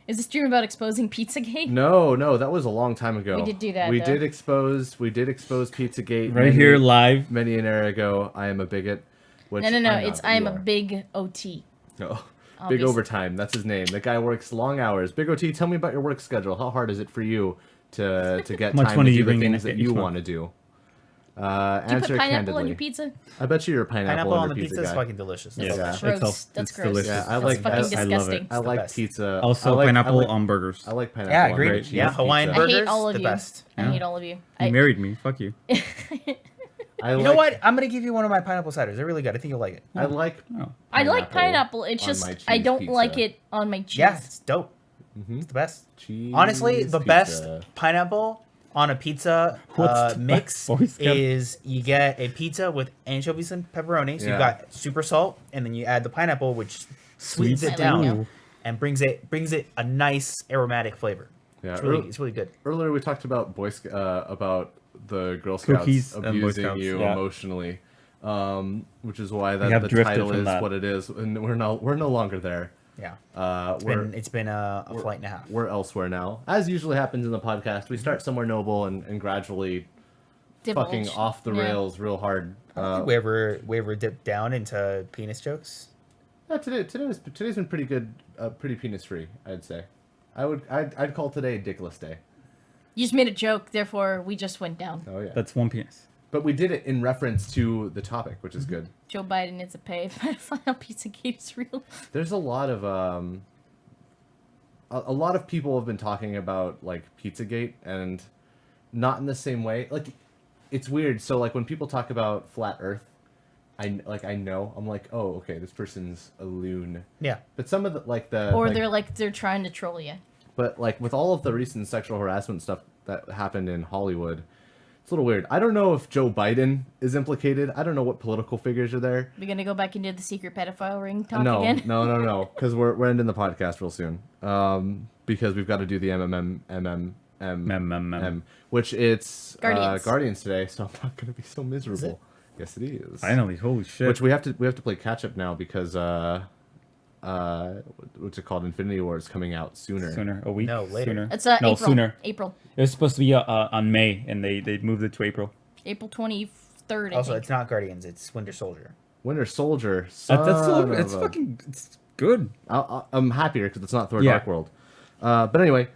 Is this dream about exposing Pizzagate? No, that was a long time ago. We did do that, We though. did expose Pizzagate Right here live. many an era ago. I am a bigot. Which No. I'm not, It's you I'm a are. big OT. Oh, Big Obviously. overtime. That's his name. That guy works long hours. Big OT, tell me about your work schedule. How hard is it for you to get much time money to you do the bring in things that each you month? want to do? Do you put Answer pineapple candidly. on your pizza? I bet you you're a pineapple, Pineapple on the your pizza is guy. fucking delicious. Yeah. That's Yeah. yeah. Gross. That's it's gross. delicious. Yeah, I That's like- fucking I love it. disgusting. I like best. pizza. Also, I like, pineapple I like, on burgers. I like pineapple. Yeah, on agreed. great Yeah, cheese Hawaiian pizza. I hate burgers, all of the you. best. I Yeah. hate all of you. You married me. Fuck you. You know what? I'm gonna give you one of my pineapple ciders. They're really good. I think you'll like it. I like. Oh. I like pineapple. It's on just my cheese I don't pizza. like it on my cheese. Yeah, it's dope. Mhm. It's the best. Cheese Honestly, the best pizza. pineapple on a pizza What's the mix best Boy Scout? is you get a pizza with anchovies and pepperoni. So Yeah. you've got super salt, and then you add the pineapple, which sweetens Sweet it down Ooh. and brings it a nice aromatic flavor. Yeah, It's really good. earlier we talked about about the Girl Scouts Cookies and Boy abusing Scouts, you yeah. emotionally, which is why have the drifted title from is that. what it is, and we're no longer there. Yeah. We're It's been a flight and a half. we're elsewhere now, as usually happens in the podcast. We start somewhere noble and gradually Divulge. fucking off the Yeah. rails real hard. I don't think we ever dipped down into penis jokes. Today's been pretty good, pretty penis free, I'd say. I'd call today Dickless Day. You just made a joke, therefore we just went down. Oh yeah, That's one penis. but we did it in reference to the topic, which is good. Joe Biden needs to pay if I find out Pizzagate is real. There's a lot of a lot of people have been talking about like Pizzagate, and not in the same way. Like, it's weird. So like when people talk about flat Earth, I'm like, oh, okay, this person's a loon. Yeah. But some of the Or like, they're trying to troll you. but like with all of the recent sexual harassment stuff that happened in Hollywood, it's a little weird. I don't know if Joe Biden is implicated. I don't know what political figures are there. We're gonna go back into the secret pedophile ring talk No, again. no, because we're ending the podcast real soon. Because we've got to do the which it's Guardians. Guardians today, so I'm not gonna be so miserable. Yes, it is. Finally, holy shit. Which we have to play catch up now because what's it called? Infinity War is coming out sooner. A week? No, later. Sooner. It's no, April. sooner. April. It was supposed to be on May, and they moved it to April. April 23rd. I Also, think. it's not Guardians. It's Winter Soldier. Winter Soldier. That's son it's of a- fucking it's good. I'm happier because it's not Thor: Yeah. Dark World. But anyway,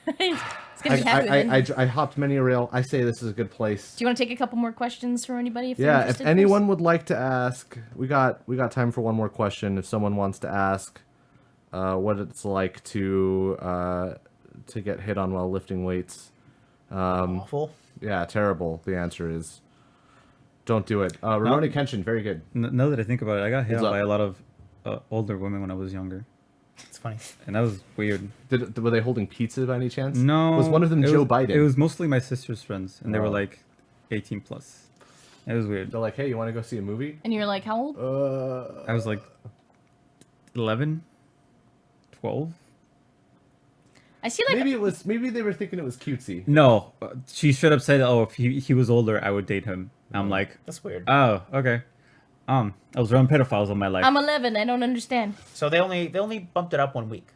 It's gonna be happy with it. I hopped many a rail. I say this is a good place. Do you want to take a couple more questions from anybody? If they're Yeah, if interested anyone would like to ask, we got time for one more question. If someone wants to ask, what it's like to get hit on while lifting weights. Awful. Yeah, terrible. The answer is, don't do it. Rurouni Kenshin, very good. Now that I think about it, I got hit What's on up? by a lot of older women when I was younger, It's funny. and that was weird. Were they holding pizza by any chance? No, Was one of them it Joe was- Biden? It was mostly my sister's friends, and they were Oh. like 18 plus. It was weird. They're like, hey, you want to go see a movie? And you're like, how old? I was like 11, 12. I see like Maybe they were thinking it was cutesy. No, she straight up said, "Oh, if he was older, I would date him." I'm like, That's weird. "Oh, okay." I was around pedophiles all my life. I'm 11. I don't understand. So they only bumped it up 1 week.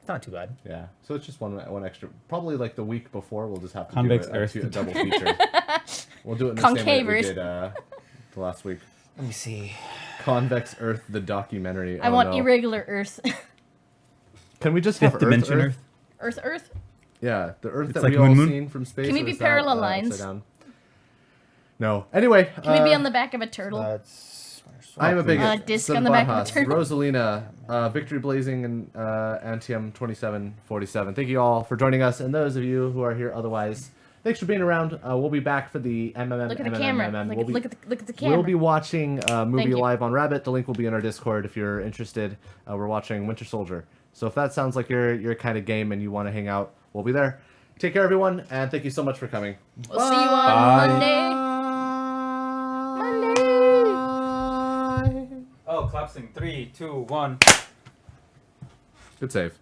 It's not too bad. Yeah, so it's just one extra. Probably like the week before, we'll just have to Convex do Earth. a double feature. We'll do it in the same way that we Concavers. did the last week. Let me see. Convex Earth, the documentary. I Oh, want no. irregular Earth. Can we just Fifth have dimension Earth? Earth? Yeah, the Earth It's that like we all Moon Moon? seen from space. Can we or be is that, parallel upside lines? down? No. Anyway, Can we be on the back of a turtle? I'm a big disc on the back of a turtle. Rosalina, Victory Blazing, and Antium 2747. Thank you all for joining us, and those of you who are here otherwise, thanks for being around. We'll be back for the MMM. Look at the camera. Look at the camera. We'll be watching a movie Thank you. live on Rabbit. The link will be in our Discord if you're interested. We're watching Winter Soldier. So if that sounds like your kind of game and you want to hang out, we'll be there. Take care, everyone, and thank you so much for coming. We'll see you on Monday. Oh, collapsing. 3, 2, 1. Good save.